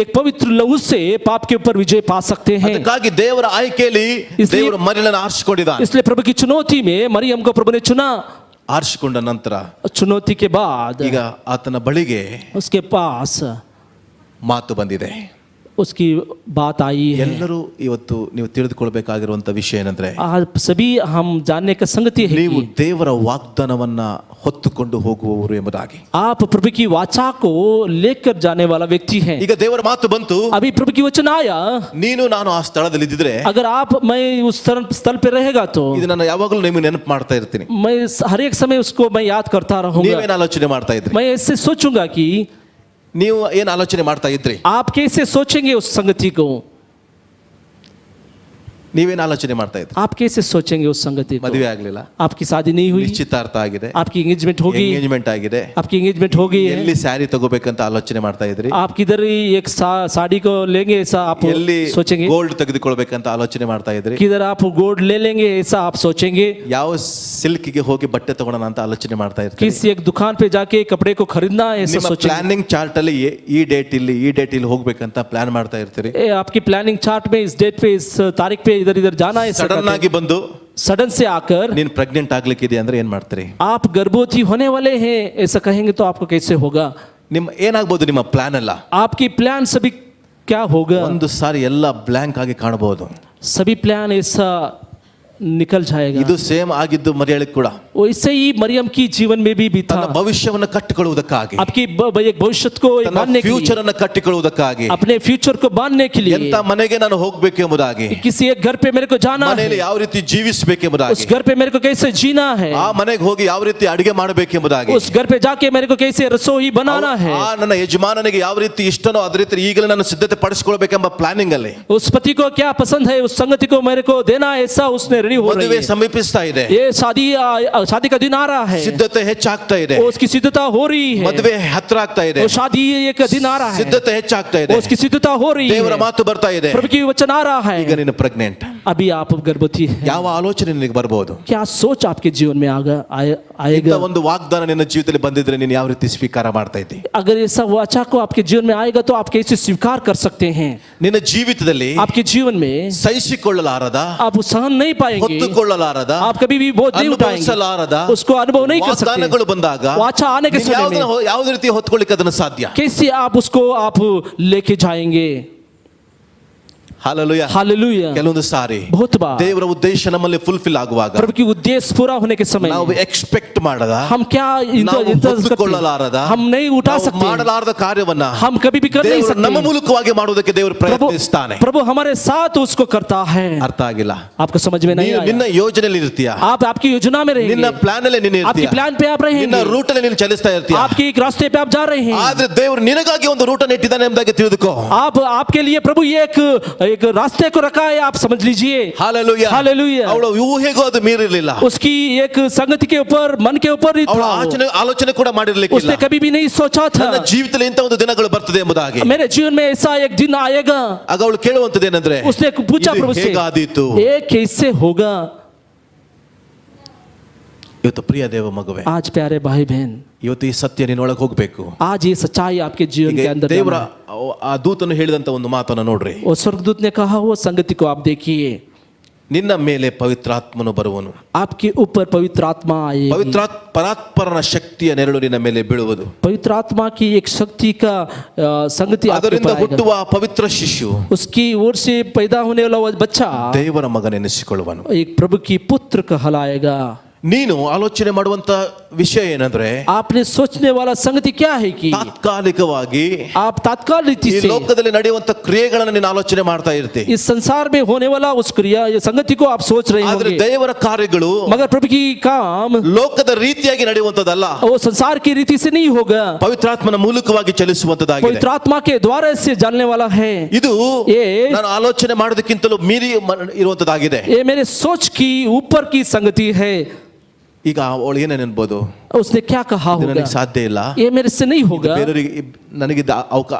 एक पवित्र लहू से पाप के ऊपर विजय पा सकते हैं. ಅದಕ್ಕಾಗಿ ದೇವರ ಆಯ್ಕೆಯಲ್ಲಿ ದೇವರು ಮರಿಯಳನ್ನು ಆರಿಸಿಕೊಂಡಿದ್ದಾನೆ. इसलिए प्रभु की चुनौती में मरियम को प्रभु ने चुना. ಆರಿಸಿಕೊಂಡ ನಂತರ चुनौती के बाद ಈಗ ಆತನ ಬಳಿಗೆ उसके पास ಮಾತು ಬಂದಿದೆ. उसकी बात आई है. ಎಲ್ಲರೂ ಇವತ್ತು ನೀವು ತಿಳಿದುಕೊಳ್ಬೇಕಾಗಿರುವಂತ ವಿಷಯ ಏನಂದ್ರೆ, आज सभी हम जानने का संगति है ನೀವು कि ದೇವರ ವಾಗ್ದಾನವನ್ನ ಹೊತ್ತುಕೊಂಡು ಹೋಗುವವರು ಎಂಬುದಾಗಿ. आप प्रभु की वाचा को लेकर जाने वाला व्यक्ति हैं. ಈಗ देವರ ಮಾತು ಬಂತು, अभी प्रभु की वचन आया, ನೀನು ನಾನು ಆ ಸ್ಥಳದಲ್ಲಿ ಇದ್ದಿದ್ರೆ अगर आप मैं उस स्थल पे रहेगा तो ಇದು ನಾನು ಯಾವಾಗಲೂ ನಿಮಗೆ ನೆನಪು ಮಾಡ್ತಾ ಇರ್ತೀನಿ. मैं हर एक समय उसको मैं याद करता रहूंगा. ನೀವೇನು ಆಲೋಚನೆ ಮಾಡ್ತಾ ಇದ್ರಿ? मैं ऐसे सोचूंगा कि ನೀವು ಏನು ಆಲೋಚನೆ ಮಾಡ್ತಾ ಇದ್ರಿ? आप कैसे सोचेंगे उस संगति को. ನೀವೇನು ಆಲೋಚನೆ ಮಾಡ್ತಾ ಇದ್ರಿ? आप कैसे सोचेंगे उस संगति को. ಮದುವೆ ಆಗ್ಲಿಲ್ಲ, आपकी शादी नहीं हुई, ನಿಶ್ಚಿತಾರ್ಥ ಆಗಿದೆ, आपकी एंगेजमेंट होगी, ಎಂಗೇಜ್ಮೆಂಟ್ ಆಗಿದೆ, आपकी एंगेजमेंट हो गई है, ಎಲ್ಲಿ ಸ್ಯಾರಿ ತಗೋಬೇಕಂತ ಆಲೋಚನೆ ಮಾಡ್ತಾ ಇದ್ರಿ? आप किधर ही एक साड़ी को लेंगे ऐसा आप ಎಲ್ಲಿ सोचेंगे, ಗೋಲ್ಡ್ ತೆಗೆದುಕೊಳ್ಬೇಕಂತ ಆಲೋಚನೆ ಮಾಡ್ತಾ ಇದ್ರಿ? किधर आप गोल्ड ले लेंगे ऐसा आप सोचेंगे, ಯಾವ ಸಿಲ್ಕ್ಗೆ ಹೋಗಿ ಬಟ್ಟೆ ತಗೊಳ್ಳೋಣ ಅಂತ ಆಲೋಚನೆ ಮಾಡ್ತಾ ಇರ್ತೀರಿ? किसी एक दुकान पे जाके कपड़े को खरीदना है ऐसा ನಿಮ್ಮ सोचेंगे. ಪ್ಲಾನಿಂಗ್ ಚಾರ್ಟ್ ಅಲ್ಲಿ ಈ ಡೇಟ್ ಇಲ್ಲಿ ಹೋಗ್ಬೇಕಂತ ಪ್ಲಾನ್ ಮಾಡ್ತಾ ಇರ್ತೀರಿ. आपकी प्लानिंग चार्ट में इस डेट पे इस तारीख पे इधर इधर जाना है. ಸಡನ್ ಆಗಿ ಬಂದು सडन से आकर ನೀನ್ ಪ್ರೆಗ್ನೆಂಟ್ ಆಗ್ಲಿಕ್ಕಿದೆ ಅಂದ್ರೆ ಏನ್ ಮಾಡ್ತೀರಿ? आप गर्भवती होने वाले हैं ऐसा कहेंगे तो आपको कैसे होगा? ನಿಮ್ಮ ಏನಾಗ್ಬೋದು? ನಿಮ್ಮ ಪ್ಲಾನ್ ಅಲ್ಲ, आपकी प्लान सभी क्या होगा? ಒಂದು ಸಾರಿ ಎಲ್ಲ ಬ್ಲಾಂಕ್ ಆಗಿ ಕಾಣಬಹುದು. सभी प्लान ऐसा निकल जाएगा. ಇದು ಸೇಮ್ ಆಗಿದ್ದು ಮರಿಯಳಿಗೆ ಕೂಡ. वैसे ही मरियम की जीवन में भी था. ತನ್ನ ಭವಿಷ್ಯವನ್ನು ಕಟ್ಟಿಕೊಳ್ಳುವುದಕ್ಕಾಗಿ, आपकी एक भविष्य को बांधने के ಫ್ಯೂಚರ್ लिए, ಅನ್ನು ಕಟ್ಟಿಕೊಳ್ಳುವುದಕ್ಕಾಗಿ, अपने फ्यूचर को बांधने के लिए, ಎಂತ ಮನೆಗೆ ನಾನು ಹೋಗ್ಬೇಕು ಎಂಬುದಾಗಿ, किसी एक घर पे मेरे को जाना ಮನೆಯಲ್ಲಿ है, ಯಾವ ರೀತಿ ಜೀವಿಸಬೇಕೆಂಬುದಾಗಿ, उस घर पे मेरे को कैसे जीना है, ಆ ಮನೆಗೆ ಹೋಗಿ ಯಾವ ರೀತಿ ಅಡಿಗೆ ಮಾಡಬೇಕೆಂಬುದಾಗಿ, उस घर पे जाके मेरे को कैसे रसोई बनाना है, ಆ ನನ್ನ ಯಜಮಾನನಿಗೆ ಯಾವ ರೀತಿ ಇಷ್ಟನೋ ಅದೇ ರೀತಿ ಈಗಲೇ ನಾನು ಸಿದ್ಧತೆ ಪಡಿಸಿಕೊಳ್ಳಬೇಕೆಂಬ ಪ್ಲಾನಿಂಗ್ ಅಲ್ಲಿ, उस पति को क्या पसंद है उस संगति को मेरे को देना है ऐसा उसने रेडी हो रही ಮದುವೆ है. ಸಮೀಪಿಸ್ತಾ ಇದೆ, ये शादी का दिन आ रहा है, ಸಿದ್ಧತೆ ಹೆಚ್ಚಾಗ್ತಾ ಇದೆ, उसकी सिद्धता हो रही है, ಮದುವೆ ಹತ್ರ ಆಗ್ತಾ ಇದೆ, वो शादी एक दिन आ रहा है, ಸಿದ್ಧತೆ ಹೆಚ್ಚಾಗ್ತಾ ಇದೆ, उसकी सिद्धता हो रही ದೇವರ है, ಮಾತು ಬರ್ತಾ ಇದೆ, प्रभु की वचन आ रहा ಈಗ है, ನೀನು ಪ್ರೆಗ್ನೆಂಟ್. अभी आप गर्भवती हैं. ಯಾವ ಆಲೋಚನೆ ನಿನಗೆ ಬರಬಹುದು? क्या सोच आपके जीवन में ಇಂಥ आएगा? ಒಂದು ವಾಗ್ದಾನ ನಿನ್ನ ಜೀವಿತದಲ್ಲಿ ಬಂದಿದ್ರೆ ನೀನು ಯಾವ ರೀತಿ ಸ್ವೀಕಾರ ಮಾಡ್ತಾ ಇದ್ದಿ? अगर ऐसा वाचा को आपके जीवन में आएगा तो आप कैसे स्वीकार कर सकते हैं? ನಿನ್ನ ಜೀವಿತದಲ್ಲಿ आपके जीवन में ಸಹಿಸಿಕೊಳ್ಳಲಾರದ, आप सहन नहीं पाएंगे, ಹೊತ್ತುಕೊಳ್ಳಲಾರದ, आप कभी भी बोझ नहीं उठाएंगे, ಅನುಭವಿಸಲಾರದ उसको अनुभव नहीं कर सकते. ವಾಗ್ದಾನಗಳು ಬಂದಾಗ वाचा आने के समय में ಯಾವುದೇ ರೀತಿ ಹೊತ್ಕೊಳ್ಳಿಕ್ಕೆ ಅದನ್ನು ಸಾಧ್ಯ? कैसे आप उसको आप लेके जाएंगे? ಹಾಲೆಲೂಯಾ. हालेलुया. ಕೆಲವೊಂದು ಸಾರಿ बहुत बार ದೇವರ ಉದ್ದೇಶ ನಮ್ಮಲ್ಲಿ ಫುಲ್ಫಿಲ್ ಆಗುವಾಗ प्रभु की उद्देश्य पूरा होने के समय ನಾವು ಎಕ್ಸ್ಪೆಕ್ಟ್ ಮಾಡದ, हम क्या ನಾವು इंतजार ಹೊತ್ತುಕೊಳ್ಳಲಾರದ, करते हैं? हम नहीं उठा ನಾವು सकते, ಮಾಡಲಾರದ ಕಾರ್ಯವನ್ನ हम कभी भी कर नहीं ದೇವರು ನಮ್ಮ सकते. ಮೂಲಕವಾಗಿ ಮಾಡುವುದಕ್ಕೆ ದೇವರು ಪ್ರಯತ್ನಿಸ್ತಾನೆ. प्रभु हमारे साथ उसको करता है. ಅರ್ಥ ಆಗಿಲ್ಲ? आपको समझ में नहीं ನೀನು आया? ನಿನ್ನ ಯೋಜನೆಯಲ್ಲಿ ಇರ್ತೀಯಾ, आप आपकी योजना में ನಿನ್ನ रहेंगे, ಪ್ಲಾನ್ ಅಲ್ಲಿ ನೀನು आपकी ಇರ್ತೀಯಾ, प्लान पे आप ನಿನ್ನ रहेंगे, ರೂಟ್ ಅಲ್ಲಿ ನೀನು ಚಲಿಸ್ತಾ ಇರ್ತೀಯಾ. आपकी एक रास्ते पे आप जा रहे हैं. ಆದ್ರೆ ದೇವರು ನಿನಗಾಗಿ ಒಂದು ರೂಟ್ ಅನ್ನು ಇಟ್ಟಿದ್ದಾನೆ ಎಂಬುದಾಗಿ ತಿಳಿದುಕೋ. आपके लिए प्रभु एक एक रास्ते को रखा है, आप समझ लीजिए। ಹಾಲೆಲೂಯ. हालेलुया। ಅವಳ ಊಹೆಗೂ ಅದು ಮೀರಿರ್ಲಿಲ್ಲ. उसकी एक संगति के ऊपर, मन के ऊपर ही ಅವಳ था वो। ಆಲೋಚನೆ ಕೂಡ ಮಾಡಿರ್ಲಿಕ್ಕಿಲ್ಲ. उसने कभी भी नहीं सोचा था ನನ್ನ ಜೀವಿತದಲ್ಲಿ ಇಂಥ ಒಂದು ದಿನಗಳು ಬರ್ತದೆ ಎಂಬುದಾಗಿ. मेरे जीवन में ऐसा एक दिन आएगा। ಆಗ ಅವಳು ಕೇಳುವಂತದ್ದೇನೆಂದ್ರೆ, उसने पूछा ಇದು प्रभु से, ಹೇಗಾದೀತು? ये कैसे होगा? ಇವತ್ತು ಪ್ರಿಯ ದೇವ ಮಗುವೆ, आज प्यारे भाई बहन, ಇವತ್ತು ಈ ಸತ್ಯ ನಿನ್ನೊಳಗೆ ಹೋಗ್ಬೇಕು. आज ये सच्चाई आपके जीवन के अंदर ದೇವರ जाना है। ಆ ದೂತನು ಹೇಳಿದಂತ ಒಂದು ಮಾತನ್ನ ನೋಡ್ರಿ. वो स्वर्गदूत ने कहा, वो संगति को आप देखिए, ನಿನ್ನ ಮೇಲೆ ಪವಿತ್ರಾತ್ಮನು ಬರುವನು. आपके ऊपर पवित्र आत्मा आएगी। ಪರಾತ್ಪರನ ಶಕ್ತಿಯ ನೆರಳು ನಿನ್ನ ಮೇಲೆ ಬೀಳುವುದು. पवित्र आत्मा की एक शक्ति का संगति आपके ಅದರಿಂದ ऊपर आएगा। ಹುಟ್ಟುವ ಪವಿತ್ರ ಶಿಶು उसकी ओर से पैदा होने वाला वो बच्चा ದೇವರ ಮಗನೆನಿಸಿಕೊಳ್ಳುವನು. एक प्रभु की पुत्र कहलाएगा। ನೀನು ಆಲೋಚನೆ ಮಾಡುವಂತ ವಿಷಯ ಏನಂದ್ರೆ, आपने सोचने वाला संगति क्या है कि ತಾತ್ಕಾಲಿಕವಾಗಿ आप तात्काल रीति ಈ से ಲೋಕದಲ್ಲಿ ನಡೆಯುವಂತ ಕ್ರಿಯೆಗಳನ್ನು ನೀನು ಆಲೋಚನೆ ಮಾಡ್ತಾ ಇರ್ತಿ. इस संसार में होने वाला उस क्रिया ये संगति को आप सोच रहे ಆದ್ರೆ होंगे, ದೇವರ ಕಾರ್ಯಗಳು मगर प्रभु की काम ಲೋಕದ ರೀತಿಯಾಗಿ ನಡೆಯುವಂತದಲ್ಲ, वो संसार की रीति से नहीं होगा, ಪವಿತ್ರಾತ್ಮನ ಮೂಲಕವಾಗಿ ಚಲಿಸುವಂತದಾಗಿದೆ. पवित्र आत्मा के द्वारा से जानने वाला है। ಇದು ये ನಾನು ಆಲೋಚನೆ ಮಾಡೋದಕ್ಕಿಂತಲೂ ಮೀರಿ ಇರುವಂತದಾಗಿದೆ. ये मेरे सोच की ऊपर की संगति है। ಈಗ ಅವಳು ಏನೇನು ಅನ್ಬೋದು, उसने क्या कहा ಇದು होगा, ನನಗೆ ಸಾಧ್ಯ ಇಲ್ಲ, ये मेरे से नहीं होगा, ಬೇರೆಯವರಿಗೆ ನನಗೆ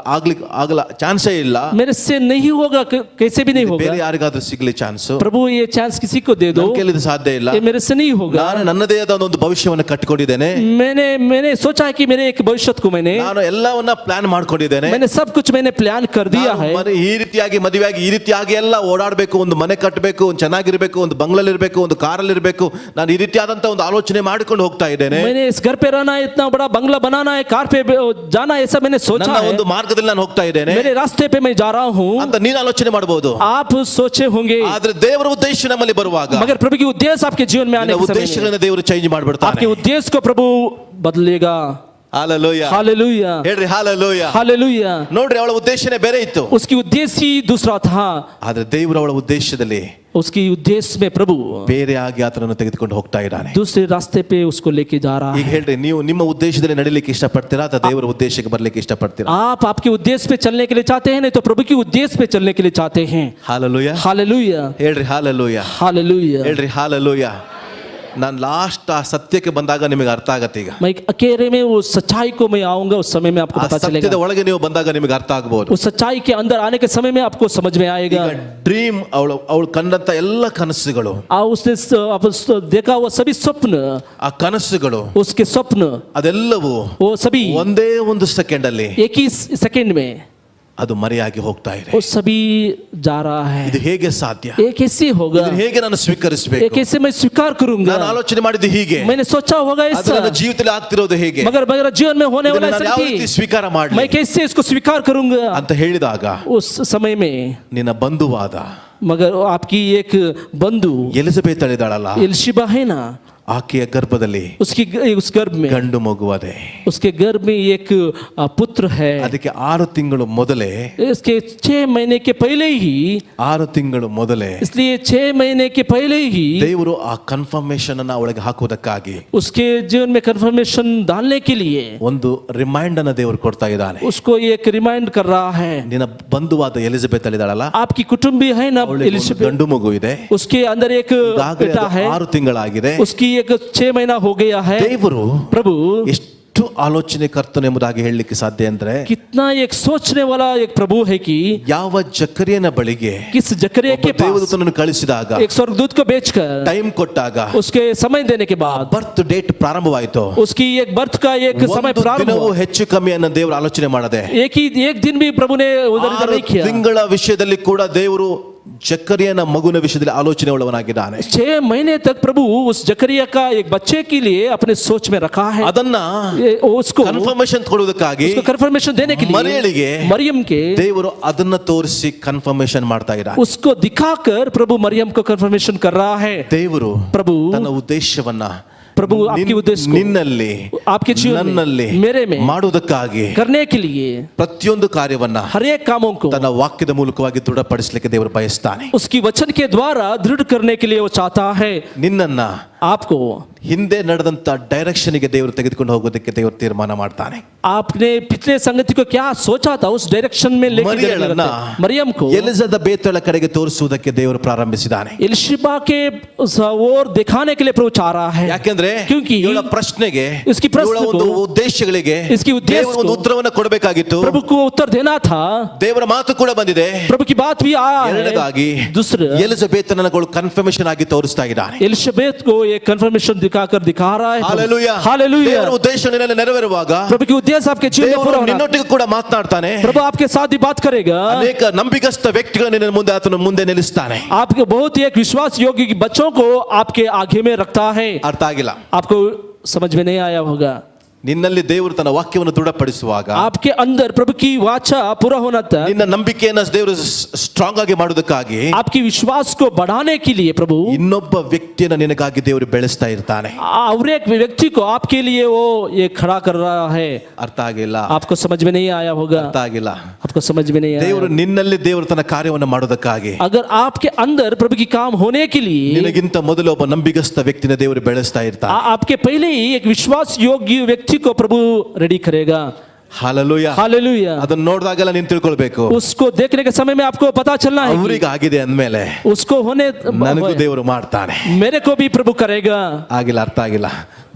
ಆಗಲ ಚಾನ್ಸೇ ಇಲ್ಲ, मेरे से नहीं होगा, कैसे भी नहीं ಬೇರೆ होगा। ಯಾರಿಗಾದ್ರೂ ಸಿಗ್ಲಿ ಚಾನ್ಸ್, प्रभु ये चांस किसी को दे दो, ಇದು ಸಾಧ್ಯ ಇಲ್ಲ. ये मेरे से नहीं होगा। ನಾನು ನನ್ನದೇ ಆದ ಒಂದು ಭವಿಷ್ಯವನ್ನು ಕಟ್ಟಿಕೊಂಡಿದ್ದೇನೆ, मैंने सोचा है कि मेरे एक भविष्य को ನಾನು ಎಲ್ಲವನ್ನ ಪ್ಲಾನ್ ಮಾಡ್ಕೊಂಡಿದ್ದೇನೆ, मैंने सब कुछ मैंने प्लान कर दिया है। ಈ ರೀತಿಯಾಗಿ ಮದುವೆಯಾಗಿ ಈ ರೀತಿಯಾಗಿ ಎಲ್ಲ ಓಡಾಡಬೇಕು, ಒಂದು ಮನೆ ಕಟ್ಟಬೇಕು, ಒಂದು ಚೆನ್ನಾಗಿರ್ಬೇಕು, ಒಂದು ಬಂಗ್ಲಲ್ಲಿ ಇರಬೇಕು, ಒಂದು ಕಾರಲ್ಲಿ ಇರಬೇಕು, ನಾನು ಈ ರೀತಿಯಾದಂತ ಒಂದು ಆಲೋಚನೆ ಮಾಡಿಕೊಂಡು ಹೋಗ್ತಾ ಇದ್ದೇನೆ. मैंने इस घर पे रहना है, इतना बड़ा बंगला बनाना है, कार पे जाना है, ऐसा मैंने सोचा ನನ್ನ है। ಒಂದು ಮಾರ್ಗದಲ್ಲಿ ನಾನು ಹೋಗ್ತಾ ಇದ್ದೇನೆ मेरे रास्ते पे मैं जा रहा हूँ ಅಂತ ನೀನು ಆಲೋಚನೆ ಮಾಡಬಹುದು. आप सोचे होंगे, ಆದ್ರೆ ದೇವರ ಉದ್ದೇಶ ನಮ್ಮಲ್ಲಿ ಬರುವಾಗ मगर प्रभु की उद्देश्य आपके जीवन में आने ನಿನ್ನ के समय में ಉದ್ದೇಶಗಳನ್ನ ದೇವರು ಚೇಂಜ್ ಮಾಡ್ಬಿಡ್ತಾನೆ. आपके उद्देश्य को प्रभु बदलेगा। ಹಾಲೆಲೂಯಾ, हालेलुया, ಹೇಳ್ರಿ ಹಾಲೆಲೂಯಾ. हालेलुया। ನೋಡ್ರಿ, ಅವಳ ಉದ್ದೇಶನೇ ಬೇರೆ ಇತ್ತು, उसकी उद्देश्य ही दूसरा था, ಆದ್ರೆ ದೇವರು ಅವಳ ಉದ್ದೇಶದಲ್ಲಿ उसकी उद्देश्य में प्रभु ಬೇರೆ ಆಗಿ ಆತನನ್ನು ತೆಗೆದುಕೊಂಡು ಹೋಗ್ತಾ ಇದ್ದಾನೆ. दूसरे रास्ते पे उसको लेके जा रहा ಈಗ है। ಹೇಳ್ರಿ, ನೀವು ನಿಮ್ಮ ಉದ್ದೇಶದಲ್ಲಿ ನಡೀಲಿಕ್ಕೆ ಇಷ್ಟಪಡ್ತೀರಾ ಅಥವಾ ದೇವರ ಉದ್ದೇಶಕ್ಕೆ ಬರ್ಲಿಕ್ಕೆ ಇಷ್ಟಪಡ್ತೀರಾ? आप आपके उद्देश्य पे चलने के लिए चाहते हैं, नहीं तो प्रभु की उद्देश्य पे चलने के लिए चाहते हैं। ಹಾಲೆಲೂಯಾ, हालेलुया, ಹೇಳ್ರಿ ಹಾಲೆಲೂಯಾ, हालेलुया। ಹೇಳ್ರಿ ಹಾಲೆಲೂಯಾ. ನಾನು ಲಾಸ್ಟ್ ಆ ಸತ್ಯಕ್ಕೆ ಬಂದಾಗ ನಿಮಗೆ ಅರ್ಥ ಆಗತ್ತೆ. ಈಗ मैं अकेले में वो सच्चाई को मैं आऊंगा, उस समय में आपको ಆ पता ಸತ್ಯದ चलेगा। ಒಳಗೆ ನೀವು ಬಂದಾಗ ನಿಮಗೆ ಅರ್ಥ ಆಗಬಹುದು. उस सच्चाई के अंदर आने के समय में आपको समझ में आएगा। ಡ್ರೀಮ್, ಅವಳು ಕಂಡಂತ ಎಲ್ಲ ಕನಸುಗಳು, उसने देखा वो सभी स्वप्न, ಆ ಕನಸುಗಳು, उसके स्वप्न ಅದೆಲ್ಲವೂ वो सभी ಒಂದೇ ಒಂದು ಸೆಕೆಂಡ್ ಅಲ್ಲಿ एक ही सेकंड में ಅದು ಮರೆಯಾಗಿ ಹೋಗ್ತಾ ಇದೆ. वो सभी जा रहा है। ಇದು ಹೇಗೆ ಸಾಧ್ಯ? ये कैसे होगा? ಇದನ್ನ ಹೇಗೆ ನಾನು ये ಸ್ವೀಕರಿಸಬೇಕು? कैसे मैं स्वीकार करूंगा? ನಾನು ಆಲೋಚನೆ ಮಾಡಿದ್ದು ಹೀಗೆ, मैंने सोचा होगा ಅದು ऐसा, ನನ್ನ ಜೀವಿತದಲ್ಲಿ ಆಗ್ತಿರೋದು ಹೇಗೆ, मगर मेरा जीवन में होने वाला ಇದನ್ನ ನಾನು ऐसा ಯಾವ ರೀತಿ नहीं, ಸ್ವೀಕಾರ मैं ಮಾಡಲಿ कैसे इसको स्वीकार करूंगा? ಅಂತ ಹೇಳಿದಾಗ, उस समय में ನಿನ್ನ ಬಂಧುವಾದ मगर आपकी एक बंधु ಎಲಿಜಬೆತ್ ಹೇಳಿದಾಳಲ್ಲ, एलिशिबा है ना, ಆಕೆಯ ಗರ್ಭದಲ್ಲಿ उस गर्भ में, ಗಂಡು ಮಗುವದೆ, उसके गर्भ में एक पुत्र है। ಅದಕ್ಕೆ 6 ತಿಂಗಳು ಮೊದಲೇ, इसके 6 महीने के पहले ही, 6 ತಿಂಗಳು ಮೊದಲೇ इसलिए 6 महीने के पहले ही ದೇವರು ಆ ಕನ್ಫರ್ಮೇಶನ್ ಅನ್ನ ಒಳಗೆ ಹಾಕುವುದಕ್ಕಾಗಿ उसके जीवन में कंफर्मेशन डालने के लिए ಒಂದು ರಿಮೈಂಡ್ ಅನ್ನ ದೇವರು ಕೊಡ್ತಾ ಇದ್ದಾನೆ. उसको एक रिमाइंड कर रहा है। ನಿನ್ನ ಬಂಧುವಾದ ಎಲಿಜಬೆತ್ ಹೇಳಿದಾಳಲ್ಲ, आपकी कुटुंबी है ना ಅವಳಿಗೆ ಒಂದು एलिशिबा, ಗಂಡು ಮಗು ಇದೆ, उसके अंदर एक ಈಗಾಗಲೇ बेटा ಅದು है, 6 ತಿಂಗಳಾಗಿದೆ. उसकी एक 6 महीना हो गया है। ದೇವರು प्रभु ಎಷ್ಟು ಆಲೋಚನೆ ಕರ್ತನು ಎಂಬುದಾಗಿ ಹೇಳಲಿಕ್ಕೆ ಸಾಧ್ಯ ಅಂದ್ರೆ, कितना एक सोचने वाला एक प्रभु है कि ಯಾವ ಜಕರಿಯನ ಬಳಿಗೆ किस जकरिया के पास ದೇವದೂತನನ್ನು ಕಳಿಸಿದಾಗ, एक स्वर्गदूत को भेजकर ಟೈಮ್ ಕೊಟ್ಟಾಗ, उसके समय देने के बाद ಬರ್ತ್ ಡೇಟ್ ಪ್ರಾರಂಭವಾಯಿತು. उसकी एक बर्थ का एक समय ಒಂದು प्रारंभ ದಿನವೂ हुआ। ಹೆಚ್ಚು ಕಮ್ಮಿ ಅನ್ನ ದೇವರು ಆಲೋಚನೆ ಮಾಡದೆ, एक दिन भी प्रभु ने उधर इधर 6 नहीं किया। ತಿಂಗಳ ವಿಷಯದಲ್ಲಿ ಕೂಡ ದೇವರು ಜಕರಿಯನ ಮಗುವಿನ ವಿಷಯದಲ್ಲಿ ಆಲೋಚನೆ ಉಳ್ಳವನಾಗಿದ್ದಾನೆ. 6 महीने तक प्रभु उस जकरिया का एक बच्चे के लिए अपने सोच में रखा है। ಅದನ್ನ उसको ಕನ್ಫರ್ಮೇಶನ್ ಕೊಡುವುದಕ್ಕಾಗಿ कंफर्मेशन देने के ಮರಿಯಳಿಗೆ लिए मरियम के ದೇವರು ಅದನ್ನ ತೋರಿಸಿ ಕನ್ಫರ್ಮೇಶನ್ ಮಾಡ್ತಾ ಇದ್ದಾರೆ. उसको दिखाकर प्रभु मरियम को कंफर्मेशन कर रहा है। ದೇವರು प्रभु ತನ್ನ ಉದ್ದೇಶವನ್ನ प्रभु आपकी उद्देश्य को ನಿನ್ನಲ್ಲಿ, आपके जीवन ನನ್ನಲ್ಲಿ में, मेरे में ಮಾಡುವುದಕ್ಕಾಗಿ करने के लिए ಪ್ರತಿಯೊಂದು ಕಾರ್ಯವನ್ನ हर एक कामों को ತನ್ನ ವಾಕ್ಯದ ಮೂಲಕವಾಗಿ ದೃಢಪಡಿಸಲಿಕ್ಕೆ ದೇವರು ಬಯಸ್ತಾನೆ. उसकी वचन के द्वारा दृढ़ करने के लिए वो चाहता है। ನಿನ್ನನ್ನ आपको ಹಿಂದೆ ನಡೆದಂತ ಡೈರೆಕ್ಷನ್ಗೆ ದೇವರು ತೆಗೆದುಕೊಂಡು ಹೋಗೋದಕ್ಕೆ ದೇವರು ತೀರ್ಮಾನ ಮಾಡ್ತಾನೆ. आपने पिछले संगति को क्या सोचा था उस डायरेक्शन में लेके ಮರಿಯಳನ್ನ मरियम को ಎಲಿಜಬೆತಳ ಕಡೆಗೆ ತೋರಿಸುವುದಕ್ಕೆ ದೇವರು ಪ್ರಾರಂಭಿಸಿದ್ದಾನೆ. एलिशिबा के ओर दिखाने के लिए प्रभु चाह रहा है. ಯಾಕೆಂದ್ರೆ क्योंकि ಇವಳ ಪ್ರಶ್ನೆಗೆ इसकी प्रश्न ಇವಳ ಒಂದು को ಉದ್ದೇಶಗಳಿಗೆ इसकी उद्देश्य ದೇವರು ಒಂದು ಉತ್ತರವನ್ನು ಕೊಡಬೇಕಾಗಿತ್ತು. प्रभु को उत्तर देना था. ದೇವರ ಮಾತು ಕೂಡ ಬಂದಿದೆ. प्रभु की बात भी आया है. ಎರಡನೇದಾಗಿ दूसरा ಎಲಿಜಬೆತನನ್ನು ಕನ್ಫರ್ಮೇಷನ್ ಆಗಿ ತೋರಿಸ್ತಾ ಇದ್ದಾನೆ. एलिशबेत को एक कंफर्मेशन दिखाकर दिखा रहा है. ಹಾಲೆಲೂಯಾ. हालेलुया. ದೇವರ ಉದ್ದೇಶ ನಿನ್ನಲ್ಲಿ ನೆರವೇರುವಾಗ प्रभु की उद्देश्य आपके जीवन में पूरा ದೇವರು होना. ನಿನ್ನೊಟ್ಟಿಗೆ ಕೂಡ ಮಾತನಾಡ್ತಾನೆ. प्रभु आपके साथ ही बात करेगा. ಅನೇಕ ನಂಬಿಗಸ್ತ ವ್ಯಕ್ತಿಗಳನ್ನು ನಿನ್ನ ಮುಂದೆ ಆತನು ಮುಂದೆ ನಿಲ್ಲಿಸ್ತಾನೆ. आपके बहुत ही एक विश्वास योग्य बच्चों को आपके आगे में रखता है. ಅರ್ಥ ಆಗಿಲ್ಲ. आपको समझ में नहीं आया होगा. ನಿನ್ನಲ್ಲಿ ದೇವರು ತನ್ನ ವಾಕ್ಯವನ್ನು ದೃಢಪಡಿಸುವಾಗ आपके अंदर प्रभु की वाचा पूरा होना तक ನಿನ್ನ ನಂಬಿಕೆಯನ್ನು ದೇವರು ಸ್ಟ್ರಾಂಗ್ ಆಗಿ ಮಾಡುವುದಕ್ಕಾಗಿ आपकी विश्वास को बढ़ाने के लिए प्रभु ಇನ್ನೊಬ್ಬ ವ್ಯಕ್ತಿಯನ್ನು ನಿನಗಾಗಿ ದೇವರು ಬೆಳೆಸ್ತಾ ಇರ್ತಾನೆ. और एक व्यक्ति को आपके लिए वो ये खड़ा कर रहा है. ಅರ್ಥ ಆಗಿಲ್ಲ. आपको समझ में नहीं आया होगा. ಅರ್ಥ ಆಗಿಲ್ಲ. आपको समझ में नहीं आया. ದೇವರು ನಿನ್ನಲ್ಲಿ ದೇವರು ತನ್ನ ಕಾರ್ಯವನ್ನು ಮಾಡೋದಕ್ಕಾಗಿ अगर आपके अंदर प्रभु की काम होने के लिए ನಿನಗಿಂತ ಮೊದಲು ಒಬ್ಬ ನಂಬಿಗಸ್ತ ವ್ಯಕ್ತಿನ ದೇವರು ಬೆಳೆಸ್ತಾ ಇರ್ತಾನೆ. आपके पहले ही एक विश्वास योग्य व्यक्ति को प्रभु रेडी करेगा. ಹಾಲೆಲೂಯಾ. हालेलुया. ಅದನ್ನ ನೋಡಿದಾಗೆಲ್ಲ ನೀನು ತಿಳ್ಕೊಳ್ಬೇಕು. उसको देखने के समय में आपको पता चलना है ಅವರಿಗೆ ಆಗಿದೆ ಅಂದ್ಮೇಲೆ उसको होने ನನಗೂ ದೇವರು ಮಾಡ್ತಾನೆ. मेरे को भी प्रभु करेगा. ಆಗಿಲ್ಲ. ಅರ್ಥ ಆಗಿಲ್ಲ.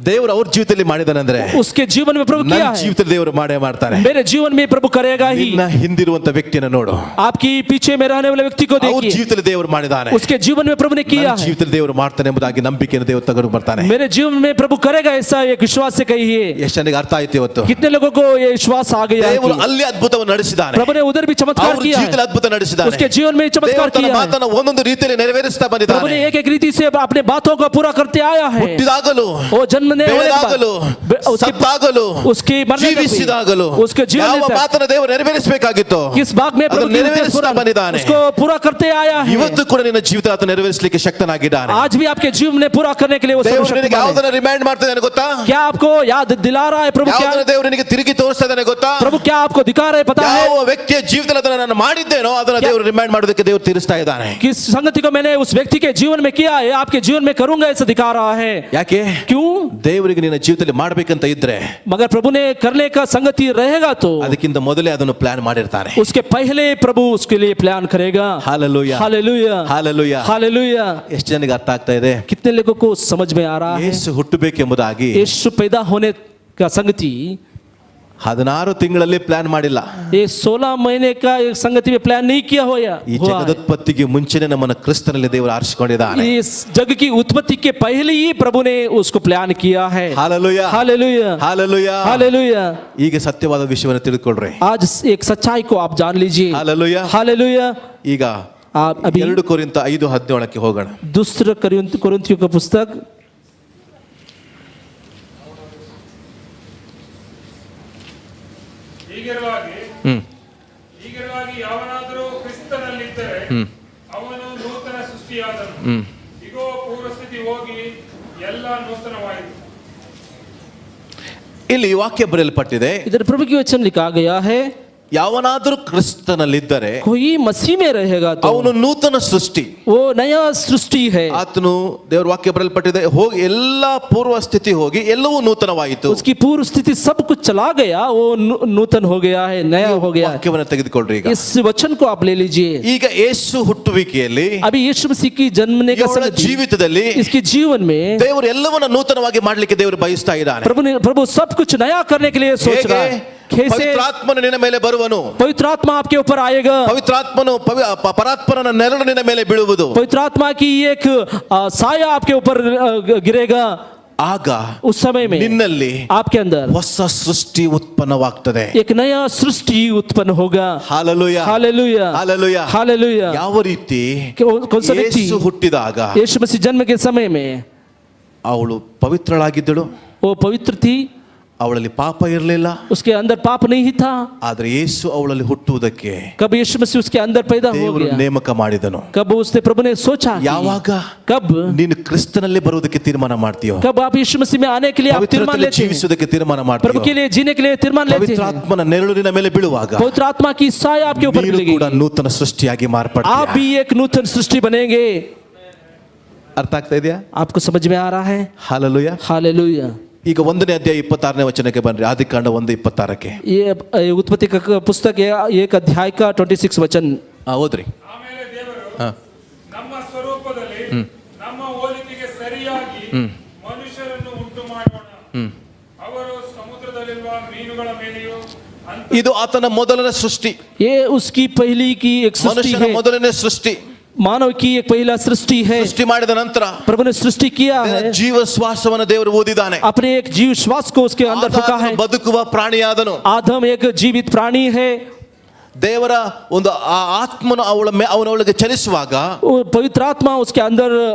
ದೇವರು ಅವ್ರ ಜೀವಿತದಲ್ಲಿ ಮಾಡಿದಾನಂದ್ರೆ उसके जीवन में प्रभु ನನ್ನ किया है. ಜೀವಿತದಲ್ಲಿ ದೇವರು ಮಾಡೇ ಮಾಡ್ತಾನೆ. मेरे जीवन में प्रभु करेगा ही. ನಿನ್ನ ಹಿಂದಿರುವಂತ ವ್ಯಕ್ತಿಯನ್ನು ನೋಡು. आपकी पीछे में रहने वाले व्यक्ति को ಅವ್ರ देखिए. ಜೀವಿತದಲ್ಲಿ ದೇವರು ಮಾಡಿದಾನೆ. उसके जीवन में प्रभु ने किया ನನ್ನ है. ಜೀವಿತದಲ್ಲಿ ದೇವರು ಮಾಡ್ತಾನೆ ಎಂಬುದಾಗಿ ನಂಬಿಕೆಯನ್ನು ದೇವರು ತಗೊಂಡು ಬರ್ತಾನೆ. मेरे जीवन में प्रभु करेगा ऐसा एक विश्वास से कहिए. ಎಷ್ಟು ಜನಕ್ಕೆ ಅರ್ಥ ಆಯ್ತು ಇವತ್ತು? कितने लोगों को ये विश्वास आ गया है ದೇವರು कि ಅಲ್ಲಿ ಅದ್ಭುತವನ್ನು ನಡೆಸಿದಾನೆ. प्रभु ने उधर भी चमत्कार ಅವ್ರ किया ಜೀವಿತದಲ್ಲಿ है. ಅದ್ಭುತ ನಡೆಸಿದಾನೆ. उसके जीवन में चमत्कार ದೇವರು ತನ್ನ किया है. ಮಾತನ್ನು ಒಂದೊಂದು ರೀತಿಯಲ್ಲಿ ನೆರವೇರಿಸ್ತಾ प्रभु ने ಬಂದಿದ್ದಾನೆ. एक एक रीति से अपने बातों को पूरा करते आया है. ಹುಟ್ಟಿದಾಗಲೂ वो जन्मने होने के ಬೆಳೆದಾಗಲೂ बाद ಸತ್ತಾಗಲೂ उसकी मरने तक भी, ಜೀವಿಸಿದಾಗಲೂ उसके जीवन ಯಾವ में तक ಮಾತನ್ನು ದೇವರು ನೆರವೇರಿಸಬೇಕಾಗಿತ್ತು किस भाग में प्रभु ಅದನ್ನು की उद्देश्य ನೆರವೇರಿಸ್ತಾ पूरा ಬಂದಿದ್ದಾನೆ. उसको पूरा करते आया है. ಇವತ್ತು ಕೂಡ ನಿನ್ನ ಜೀವಿತ ಆತ ನೆರವೇರಿಸಲಿಕ್ಕೆ ಶಕ್ತನಾಗಿದ್ದಾನೆ. आज भी आपके जीवन में पूरा करने के लिए वो ದೇವರು ನಿನಗೆ सर्वशक्तिमान है. ಯಾವುದನ್ನ ರಿಮೈಂಡ್ ಮಾಡ್ತಾ ಇದ್ದಾನೆ ಗೊತ್ತಾ? क्या आपको याद दिला रहा है प्रभु? क्या ಯಾವುದನ್ನ ದೇವರು ನಿನಗೆ ತಿರುಗಿ ತೋರಿಸ್ತಾ ಇದ್ದಾನೆ ಗೊತ್ತಾ? प्रभु क्या आपको दिखा रहे पता है? ಯಾವ ವ್ಯಕ್ತಿಯ ಜೀವಿತದಲ್ಲಿ ಅದನ್ನ ನಾನು ಮಾಡಿದ್ದೇನೋ ಅದನ್ನ ದೇವರು ರಿಮೈಂಡ್ ಮಾಡೋದಕ್ಕೆ ದೇವರು ತೀರಿಸ್ತಾ ಇದ್ದಾನೆ. किस संगति को मैंने उस व्यक्ति के जीवन में किया है आपके जीवन में करूंगा ऐसा दिखा रहा है. ಯಾಕೆ? क्यों? ದೇವರಿಗೆ ನಿನ್ನ ಜೀವಿತದಲ್ಲಿ ಮಾಡಬೇಕಂತ ಇದ್ರೆ मगर प्रभु ने करने का संगति रहेगा तो ಅದಕ್ಕಿಂತ ಮೊದಲೇ ಅದನ್ನು ಪ್ಲಾನ್ ಮಾಡಿರ್ತಾನೆ. उसके पहले प्रभु उसके लिए प्लान करेगा. ಹಾಲೆಲೂಯಾ. हालेलुया. ಹಾಲೆಲೂಯಾ. हालेलुया. ಎಷ್ಟು ಜನಕ್ಕೆ ಅರ್ಥ ಆಗ್ತಾ ಇದೆ? कितने लोगों को समझ में आ रहा है? ಯೇಸು ಹುಟ್ಟಬೇಕೆಂಬುದಾಗಿ यीशु पैदा होने का संगति 16 ತಿಂಗಳಲ್ಲಿ ಪ್ಲಾನ್ ಮಾಡಿಲ್ಲ. ये 16 महीने का एक संगति में प्लान नहीं किया हुआ ಈ ಜಗದುತ್ಪತ್ತಿಗೆ ಮುಂಚೆನೇ ನಮ್ಮನ್ನು ಕ್ರಿಸ್ತನಲ್ಲಿ ದೇವರು ಆರಿಸಿಕೊಂಡಿದ್ದಾನೆ. इस जग की उत्पत्ति के पहले ही प्रभु ने उसको प्लान किया है. ಹಾಲೆಲೂಯಾ. हालेलुया. ಹಾಲೆಲೂಯಾ. हालेलुया. ಈಗ ಸತ್ಯವಾದ ವಿಷಯವನ್ನು ತಿಳ್ಕೊಳ್ರಿ. आज एक सच्चाई को आप जान लीजिए. ಹಾಲೆಲೂಯಾ. हालेलुया. ಈಗ आप अभी 2 ಕೊರಿಂಥ 5:17 ಹೋಗೋಣ. दूसरा कोरिन्थियों का पुस्तक ಹೀಗಿರುವಾಗಿ ಯಾವನಾದರೂ ಕ್ರಿಸ್ತನಲ್ಲಿದ್ದರೆ ಅವನು ನೂತನ ಸೃಷ್ಟಿಯಾದನು. ಇಗೋ ಪೂರ್ವಸ್ಥಿತಿ ಹೋಗಿ ಎಲ್ಲ ನೂತನವಾಯಿತು. ಇಲ್ಲಿ ವಾಕ್ಯ ಬರೆಯಲ್ಪಟ್ಟಿದೆ, इधर प्रभु की वचन लिखा गया है ಯಾವನಾದರೂ ಕ್ರಿಸ್ತನಲ್ಲಿದ್ದರೆ कोई मसीह में रहेगा तो ಅವನು ನೂತನ ಸೃಷ್ಟಿ. वो नया सृष्टि है. ಆತನು ದೇವರ ವಾಕ್ಯ ಬರೆಯಲ್ಪಟ್ಟಿದೆ, ಹೋಗಿ ಎಲ್ಲಾ ಪೂರ್ವ ಸ್ಥಿತಿ ಹೋಗಿ ಎಲ್ಲವೂ ನೂತನವಾಯಿತು. उसकी पूर्व स्थिति सब कुछ चला गया, वो नूतन हो गया है, नया हो गया है. ವಾಕ್ಯವನ್ನು ತೆಗೆದುಕೊಳ್ಳ್ರಿ. ಈಗ इस वचन को आप ले लीजिए. ಈಗ ಯೇಸು ಹುಟ್ಟುವಿಕೆಯಲ್ಲಿ अभी यीशु मसीह की जन्मने का ಇವಳ संगति, ಜೀವಿತದಲ್ಲಿ इसके जीवन में ದೇವರು ಎಲ್ಲವನ್ನ ನೂತನವಾಗಿ ಮಾಡ್ಲಿಕ್ಕೆ ದೇವರು ಬಯಸ್ತಾ ಇದ್ದಾನೆ. प्रभु सब कुछ नया करने के लिए सोच रहा है. कैसे? ಪವಿತ್ರಾತ್ಮನು ನಿನ್ನ ಮೇಲೆ ಬರುವನು. पवित्र आत्मा आपके ऊपर आएगा. ಪವಿತ್ರಾತ್ಮನು ಪರಾತ್ಮನ ನೆರಳು ನಿನ್ನ ಮೇಲೆ ಬೀಳುವುದು. पवित्र आत्मा की एक साया आपके ऊपर गिरेगा. ಆಗ उस समय में ನಿನ್ನಲ್ಲಿ आपके अंदर ಹೊಸ ಸೃಷ್ಟಿ ಉತ್ಪನ್ನವಾಗ್ತದೆ. एक नया सृष्टि उत्पन्न होगा. ಹಾಲೆಲೂಯಾ. हालेलुया. ಹಾಲೆಲೂಯಾ. हालेलुया. ಯಾವ ರೀತಿ कौन सा व्यक्ति ಯೇಸು ಹುಟ್ಟಿದಾಗ यीशु मसीह जन्म के समय में ಅವಳು ಪವಿತ್ರಳಾಗಿದ್ದಳು, वो पवित्र थी, ಅವಳಲ್ಲಿ ಪಾಪ ಇರಲಿಲ್ಲ. उसके अंदर पाप नहीं था. ಆದ್ರೆ ಯೇಸು ಅವಳಲ್ಲಿ ಹುಟ್ಟುವುದಕ್ಕೆ कब यीशु मसीह उसके अंदर पैदा हो ದೇವರು गया? ನೇಮಕ ಮಾಡಿದನು. कब उसने प्रभु ने सोचा कि ಯಾವಾಗ कब ನೀನು ಕ್ರಿಸ್ತನಲ್ಲಿ ಬರುವುದಕ್ಕೆ ತೀರ್ಮಾನ ಮಾಡ್ತೀಯೋ, कब आप यीशु मसीह में आने के लिए आप तीर्मान ಪವಿತ್ರತೆಯಲ್ಲಿ लेते हैं, ಜೀವಿಸುವುದಕ್ಕೆ ತೀರ್ಮಾನ प्रभु ಮಾಡ್ತೀಯೋ, के लिए जीने के लिए तीर्मान लेते हैं, ಪವಿತ್ರಾತ್ಮನ ನೆರಳು ನಿನ್ನ ಮೇಲೆ ಬೀಳುವಾಗ पवित्र आत्मा की साया आपके ऊपर ನೀನು मिलेगी, ಕೂಡ ನೂತನ ಸೃಷ್ಟಿಯಾಗಿ आप ಮಾರ್ಪಡ್ತೀಯ. भी एक नूतन सृष्टि बनेंगे. ಅರ್ಥ ಆಗ್ತಾ ಇದೆಯಾ? आपको समझ में आ रहा है? ಹಾಲೆಲೂಯಾ. हालेलुया। ಈಗ 1ನೇ ಅಧ್ಯಾಯ 26ನೇ ವಚನಕ್ಕೆ ಬನ್ರಿ. ಆದಿಕಾಂಡ 1:26ಕ್ಕೆ. ये उत्पत्ति का पुस्तक है 1 अध्याय का 26 वचन। ಓದ್ರಿ. ಆಮೇಲೆ ದೇವರು ಹಾ. ನಮ್ಮ ಸ್ವರೂಪದಲ್ಲಿ ನಮ್ಮ ಹೋಲಿಕೆಗೆ ಸರಿಯಾಗಿ ಮನುಷ್ಯರನ್ನು ಉಂಟು ಮಾಡೋಣ. ಅವರು ಸಮುದ್ರದಲ್ಲಿರುವ ಮೀನುಗಳ ಮೇಲೆಯೂ ಇದು ಆತನ ಮೊದಲನೇ ಸೃಷ್ಟಿ. ये उसकी पहली की एक सृष्टि ಮನುಷ್ಯನ है, ಮೊದಲನೇ ಸೃಷ್ಟಿ. मानव की एक पहला सृष्टि है। ಸೃಷ್ಟಿ ಮಾಡಿದ ನಂತರ प्रभु ने सृष्टि किया है, ಜೀವ ಶ್ವಾಸವನ್ನು ದೇವರು ಊದಿದ್ದಾನೆ. अपने एक जीव श्वास को उसके अंदर फूंका है। ಆದಾಮನು ಬದುಕುವ ಪ್ರಾಣಿಯಾದನು. आदम एक जीवित प्राणी है। ದೇವರ ಒಂದು ಆ ಆತ್ಮನು ಅವನೊಳಗೆ ಚಲಿಸುವಾಗ, वो पवित्र आत्मा उसके अंदर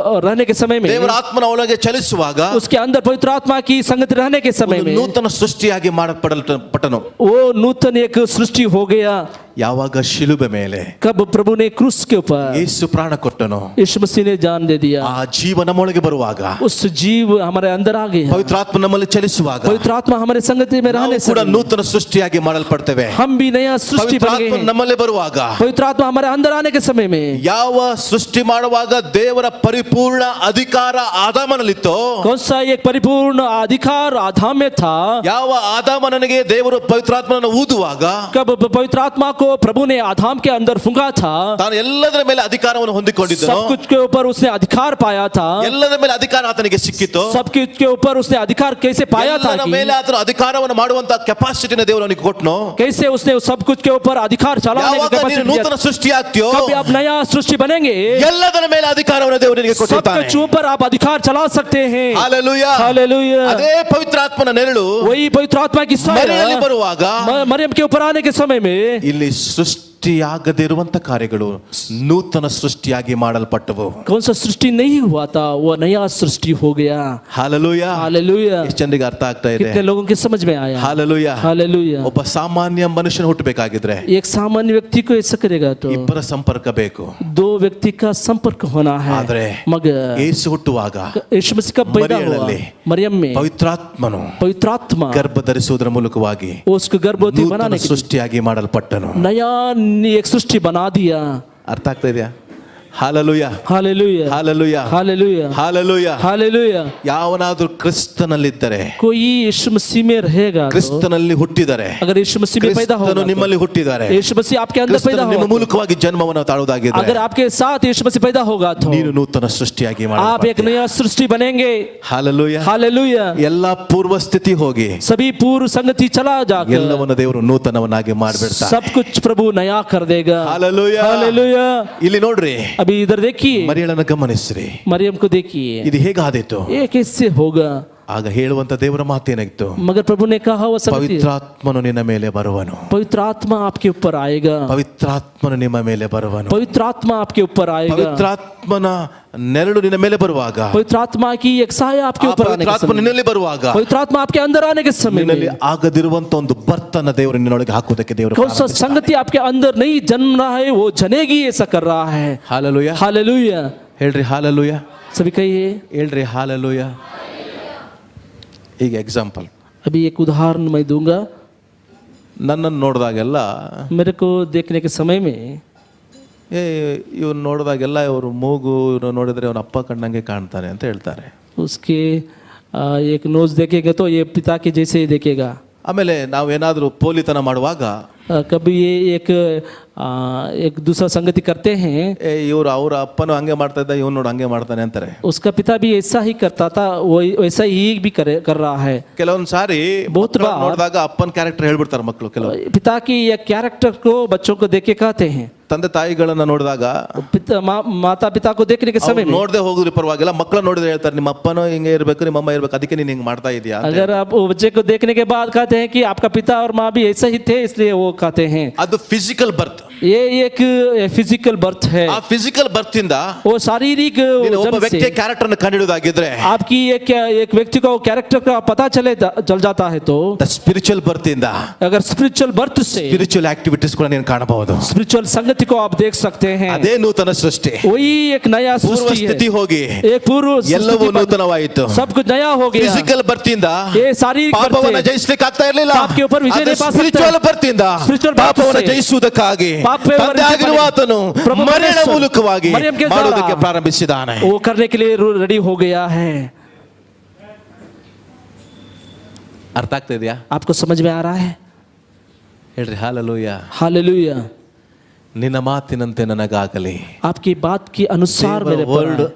रहने के समय में, ದೇವರ ಆತ್ಮನ ಅವಳಗೆ ಚಲಿಸುವಾಗ उसके अंदर पवित्र आत्मा की संगति रहने के समय ಒಂದು में ನೂತನ ಸೃಷ್ಟಿಯಾಗಿ ಮಾಡಲ್ಪಟ್ಟನು. वो नूतन एक सृष्टि हो गया। ಯಾವಾಗ ಶಿಲುಬೆ ಮೇಲೆ कब प्रभु ने क्रूस के ऊपर ಯೇಸು ಪ್ರಾಣ ಕೊಟ್ಟನು, यीशु मसीह ने जान दे दिया, ಆ ಜೀವ ನಮ್ಮೊಳಗೆ ಬರುವಾಗ, उस जीव हमारे अंदर आ गया। ಪವಿತ್ರ ಆತ್ಮ ನಮ್ಮಲ್ಲಿ ಚಲಿಸುವಾಗ पवित्र आत्मा हमारे संगति में रहने ನಾವು से ಕೂಡ ನೂತನ ಸೃಷ್ಟಿಯಾಗಿ ಮಾಡಲ್ಪಡ್ತೇವೆ. हम भी नया सृष्टि ಪವಿತ್ರ बन गए ಆತ್ಮ हैं। ನಮ್ಮಲ್ಲಿ ಬರುವಾಗ, पवित्र आत्मा हमारे अंदर आने के समय में, ಯಾವ ಸೃಷ್ಟಿ ಮಾಡುವಾಗ ದೇವರ ಪರಿಪೂರ್ಣ ಅಧಿಕಾರ ಆದಾಮನಲ್ಲಿತ್ತೋ, कौन सा एक परिपूर्ण अधिकार आदाम में था, ಯಾವ ಆದಾಮನಿಗೆ ದೇವರು ಪವಿತ್ರಾತ್ಮನನ್ನು ಊದುವಾಗ कब पवित्र आत्मा को प्रभु ने आदाम के अंदर फूंका था, ತಾನು ಎಲ್ಲದರ ಮೇಲೆ ಅಧಿಕಾರವನ್ನು ಹೊಂದಿಕೊಂಡಿದ್ದನು. सब कुछ के ऊपर उसने अधिकार पाया था। ಎಲ್ಲದರ ಮೇಲೆ ಅಧಿಕಾರ ಆತನಿಗೆ ಸಿಕ್ಕಿತು. सब कुछ के ऊपर उसने अधिकार कैसे पाया था ಎಲ್ಲರ कि ಮೇಲೆ ಆತನು ಅಧಿಕಾರವನ್ನು ಮಾಡುವಂತ ಕೆಪಾಸಿಟಿನ ದೇವರು ಅವನಿಗೆ ಕೊಟ್ಟನು. कैसे उसने सब कुछ के ऊपर अधिकार चलाने की ಯಾವಾಗ ನೀನು कैपेसिटी ನೂತನ ಸೃಷ್ಟಿ ಆಗ್ತೀಯೋ, कब आप नया सृष्टि बनेंगे, ಎಲ್ಲದರ ಮೇಲೆ ಅಧಿಕಾರವನ್ನು ದೇವರು ನಿನಗೆ सब ಕೊಟ್ಟಿದ್ದಾನೆ. कुछ ऊपर आप अधिकार चला सकते हैं। ಹಾಲೆಲೂಯಾ. हालेलुया। ಅದೇ ಪವಿತ್ರಾತ್ಮನ ನೆರಳು वही पवित्र आत्मा की ಮರಿಯಲ್ಲಿ साया ಬರುವಾಗ मरियम के ऊपर आने के समय में ಇಲ್ಲಿ ಸೃಷ್ಟಿಯಾಗದಿರುವಂತ ಕಾರ್ಯಗಳು ನೂತನ ಸೃಷ್ಟಿಯಾಗಿ ಮಾಡಲ್ಪಟ್ಟವು. कौन सा सृष्टि नहीं हुआ था, वो नया सृष्टि हो गया। ಹಾಲೆಲೂಯಾ. हालेलुया। ಎಷ್ಟು ಜನರಿಗೆ ಅರ್ಥ ಆಗ್ತಾ ಇದೆ? कितने लोगों के समझ में आया? ಹಾಲೆಲೂಯಾ. हालेलुया। ಒಬ್ಬ ಸಾಮಾನ್ಯ ಮನುಷ್ಯನ ಹುಟ್ಟಬೇಕಾಗಿದ್ರೆ एक सामान्य व्यक्ति को ऐसा करेगा तो ಇಬ್ಬರ ಸಂಪರ್ಕ ಬೇಕು. दो व्यक्ति का संपर्क होना है। ಆದ್ರೆ मगर ಯೇಸು ಹುಟ್ಟುವಾಗ यीशु मसीह का पैदा हुआ ಮರಿಯಳಲ್ಲಿ मरियम में ಪವಿತ್ರಾತ್ಮನು पवित्र आत्मा ಗರ್ಭ ಧರಿಸುವುದರ ಮೂಲಕವಾಗಿ उसको गर्भवती ನೂತನ बनाने के ಸೃಷ್ಟಿಯಾಗಿ ಮಾಡಲ್ಪಟ್ಟನು. नया एक सृष्टि बना दिया। ಅರ್ಥ ಆಗ್ತಾ ಇದೆಯಾ? Hallelujah. Hallelujah. Hallelujah. Hallelujah. Hallelujah. Hallelujah. ಯಾವನಾದ್ರೂ ಕ್ರಿಸ್ತನಲ್ಲಿದ್ದರೆ, कोई यीशु मसीह में रहेगा तो, ಕ್ರಿಸ್ತನಲ್ಲಿ ಹುಟ್ಟಿದರೆ, अगर यीशु मसीह में पैदा ಕ್ರಿಸ್ತನು होगा ನಿಮ್ಮಲ್ಲಿ ಹುಟ್ಟಿದ್ದಾರೆ, तो, यीशु मसीह आपके अंदर पैदा ಕ್ರಿಸ್ತನು ನಿಮ್ಮ होगा ಮೂಲಕವಾಗಿ ಜನ್ಮವನ್ನು ತಾಳುವುದಾಗಿದ್ರೆ, अगर आपके साथ यीशु मसीह पैदा होगा तो ನೀನು ನೂತನ ಸೃಷ್ಟಿಯಾಗಿ आप एक नया सृष्टि बनेंगे। ಹಾಲೆಲೂಯಾ. हालेलुया। ಎಲ್ಲಾ ಪೂರ್ವ ಸ್ಥಿತಿ ಹೋಗಿ सभी पूर्व संगति चला जाकर ಎಲ್ಲವನ್ನು ದೇವರು ನೂತನವನ್ನಾಗಿ ಮಾಡಿಬಿಡ್ತಾನೆ. सब कुछ प्रभु नया कर देगा। ಹಾಲೆಲೂಯಾ. हालेलुया। ಇಲ್ಲಿ ನೋಡ್ರಿ, अभी इधर देखिए, ಮರಿಯಳನ್ನು ಗಮನಿಸ್ರಿ. मरियम को देखिए, ಇದು ಹೇಗಾದೀತು? ये कैसे होगा? ಆಗ ಹೇಳುವಂತ ದೇವರ ಮಾತೇನಾಗಿತ್ತು? मगर प्रभु ने कहा वो संगति, ಪವಿತ್ರಾತ್ಮನು ನಿನ್ನ ಮೇಲೆ ಬರುವನು. पवित्र आत्मा आपके ऊपर आएगा। ಪವಿತ್ರಾತ್ಮನು ನಿಮ್ಮ ಮೇಲೆ ಬರುವನು. पवित्र आत्मा आपके ऊपर आएगा। ಪವಿತ್ರಾತ್ಮನ ನೆರಳು ನಿನ್ನ ಮೇಲೆ ಬರುವಾಗ, पवित्र आत्मा की एक साया आपके ऊपर आने के ಪವಿತ್ರಾತ್ಮ समय, ನಿನ್ನಲ್ಲಿ ಬರುವಾಗ, पवित्र आत्मा आपके अंदर आने के समय ನಿನ್ನಲ್ಲಿ में, ಆಗದಿರುವಂತ ಒಂದು ಬರ್ತನ ದೇವರು ನಿನ್ನೊಳಗೆ ಹಾಕುವುದಕ್ಕೆ ದೇವರು कौन सा संगति आपके अंदर नहीं जन्म रहा है, वो जनेगी ऐसा कर रहा है। ಹಾಲೆಲೂಯಾ. हालेलुया। ಹೇಳ್ರಿ ಹಾಲೆಲೂಯಾ. सभी कहिए, ಹೇಳ್ರಿ ಹಾಲೆಲೂಯಾ. ಈಗ ಎಕ್ಸಾಂಪಲ್, अभी एक उदाहरण मैं दूंगा। ನನ್ನನ್ನು ನೋಡಿದಾಗೆಲ್ಲ, मेरे को देखने के समय में ಇವ್ನು ನೋಡಿದಾಗೆಲ್ಲ ಇವರು ಮೂಗು ಇವ್ನು ನೋಡಿದ್ರೆ ಅವನ ಅಪ್ಪ ಕಣ್ಣಂಗೆ ಕಾಣ್ತಾನೆ ಅಂತ ಹೇಳ್ತಾರೆ. उसके एक नोज देखेगा तो ये पिता के जैसे ही देखेगा। ಆಮೇಲೆ ನಾವು ಏನಾದರೂ ಪೋಲಿತನ ಮಾಡುವಾಗ कभी ये एक दूसरा संगति करते हैं, ಇವರು ಅವರ ಅಪ್ಪನು ಹಂಗೆ ಮಾಡ್ತಾ ಇದ್ದ, ಇವನು ನೋಡು ಹಂಗೆ ಮಾಡ್ತಾನೆ ಅಂತಾರೆ. उसका पिता भी ऐसा ही करता था, वो वैसा ही भी कर रहा है। ಕೆಲವೊಂದು ಸಾರಿ बहुत बार ನೋಡಿದಾಗ ಅಪ್ಪನ ಕ್ಯಾರೆಕ್ಟರ್ ಹೇಳ್ಬಿಡ್ತಾರೆ ಮಕ್ಕಳು. ಕೆಲವು पिता की ये कैरेक्टर को बच्चों को देख के कहते हैं। ತಂದೆ ತಾಯಿಗಳನ್ನ ನೋಡಿದಾಗ माता पिता को देखने के समय में, ನೋಡದೆ ಹೋಗಿದ್ರೆ ಪರವಾಗಿಲ್ಲ, ಮಕ್ಕಳ ನೋಡಿದ್ರೆ ಹೇಳ್ತಾರೆ ನಿಮ್ಮ ಅಪ್ಪನೂ ಹಿಂಗೆ ಇರ್ಬೇಕು, ನಿಮ್ಮ ಅಮ್ಮ ಇರ್ಬೇಕು, ಅದಕ್ಕೆ ನೀನು ಹಿಂಗೆ ಮಾಡ್ತಾ ಇದೀಯಾ. अगर आप वो बच्चे को देखने के बाद कहते हैं कि आपका पिता और माँ भी ऐसा ही थे, इसलिए वो कहते हैं। ಅದು ಫಿಸಿಕಲ್ ಬರ್ತ್. ये एक फिजिकल बर्थ है। ಆ ಫಿಸಿಕಲ್ ಬರ್ತ್ ಇಂದ वो शारीरिक ಒಬ್ಬ जन्म ವ್ಯಕ್ತಿಯ से ಕ್ಯಾರೆಕ್ಟರ್ ಅನ್ನು ಕಂಡುಹಿಡಿದಾಗಿದ್ರೆ, आपकी एक व्यक्ति को कैरेक्टर का पता चल जाता है तो ಸ್ಪಿರಿಚುವಲ್ ಬರ್ತ್ ಇಂದ अगर स्पिरिचुअल बर्थ से ಸ್ಪಿರಿಚುವಲ್ ಆಕ್ಟಿವಿಟೀಸ್ ಕೂಡ ನೀನು ಕಾಣಬಹುದು. स्पिरिचुअल संगति को आप देख सकते हैं। ಅದೇ ನೂತನ ಸೃಷ್ಟಿ. वही एक नया ಪೂರ್ವ सृष्टि ಸ್ಥಿತಿ है। ಹೋಗಿ एक पूर्व ಎಲ್ಲವೂ स्थिति ನೂತನವಾಯಿತು. सब कुछ नया हो गया। ಫಿಸಿಕಲ್ ಬರ್ತ್ ಇಂದ ये शारीरिक ಪಾಪವನ್ನ बर्थ से ಜಯಿಸಲಿಕ್ಕೆ ಆಗ್ತಾ ಇರಲಿಲ್ಲ. ಪಾಪಕ್ಕೆ ऊपर ವಿಜಯ नहीं पा सकते। ಸ್ಪಿರಿಚುವಲ್ ಬರ್ತ್ ಇಂದ Spiritual birth ಪಾಪವನ್ನ से ಜಯಿಸುವುದಕ್ಕಾಗಿ इस्हाक पे ತಂದೆ ಆಗಿರುವ ಆತನು ಪ್ರಭು ಮರಿಯಳ ಪರಮೇಶ್ವರ, ಮೂಲಕವಾಗಿ ಮರಿಯಂ के ಮಾಡೋದಕ್ಕೆ द्वारा ಪ್ರಾರಂಭಿಸಿದ್ದಾನೆ. वो करने के लिए रेडी हो गया है. ಅರ್ಥ ಆಗ್ತಾ ಇದೆಯಾ? आपको समझ में आ रहा है? ಹೇಳ್ರಿ ಹಾಲೆಲೂಯ. हालेलुया. ನಿನ್ನ ಮಾತಿನಂತೆ ನನಗಾಗಲಿ, आपकी बात के अनुसार मेरे ವರ್ಡ್ पर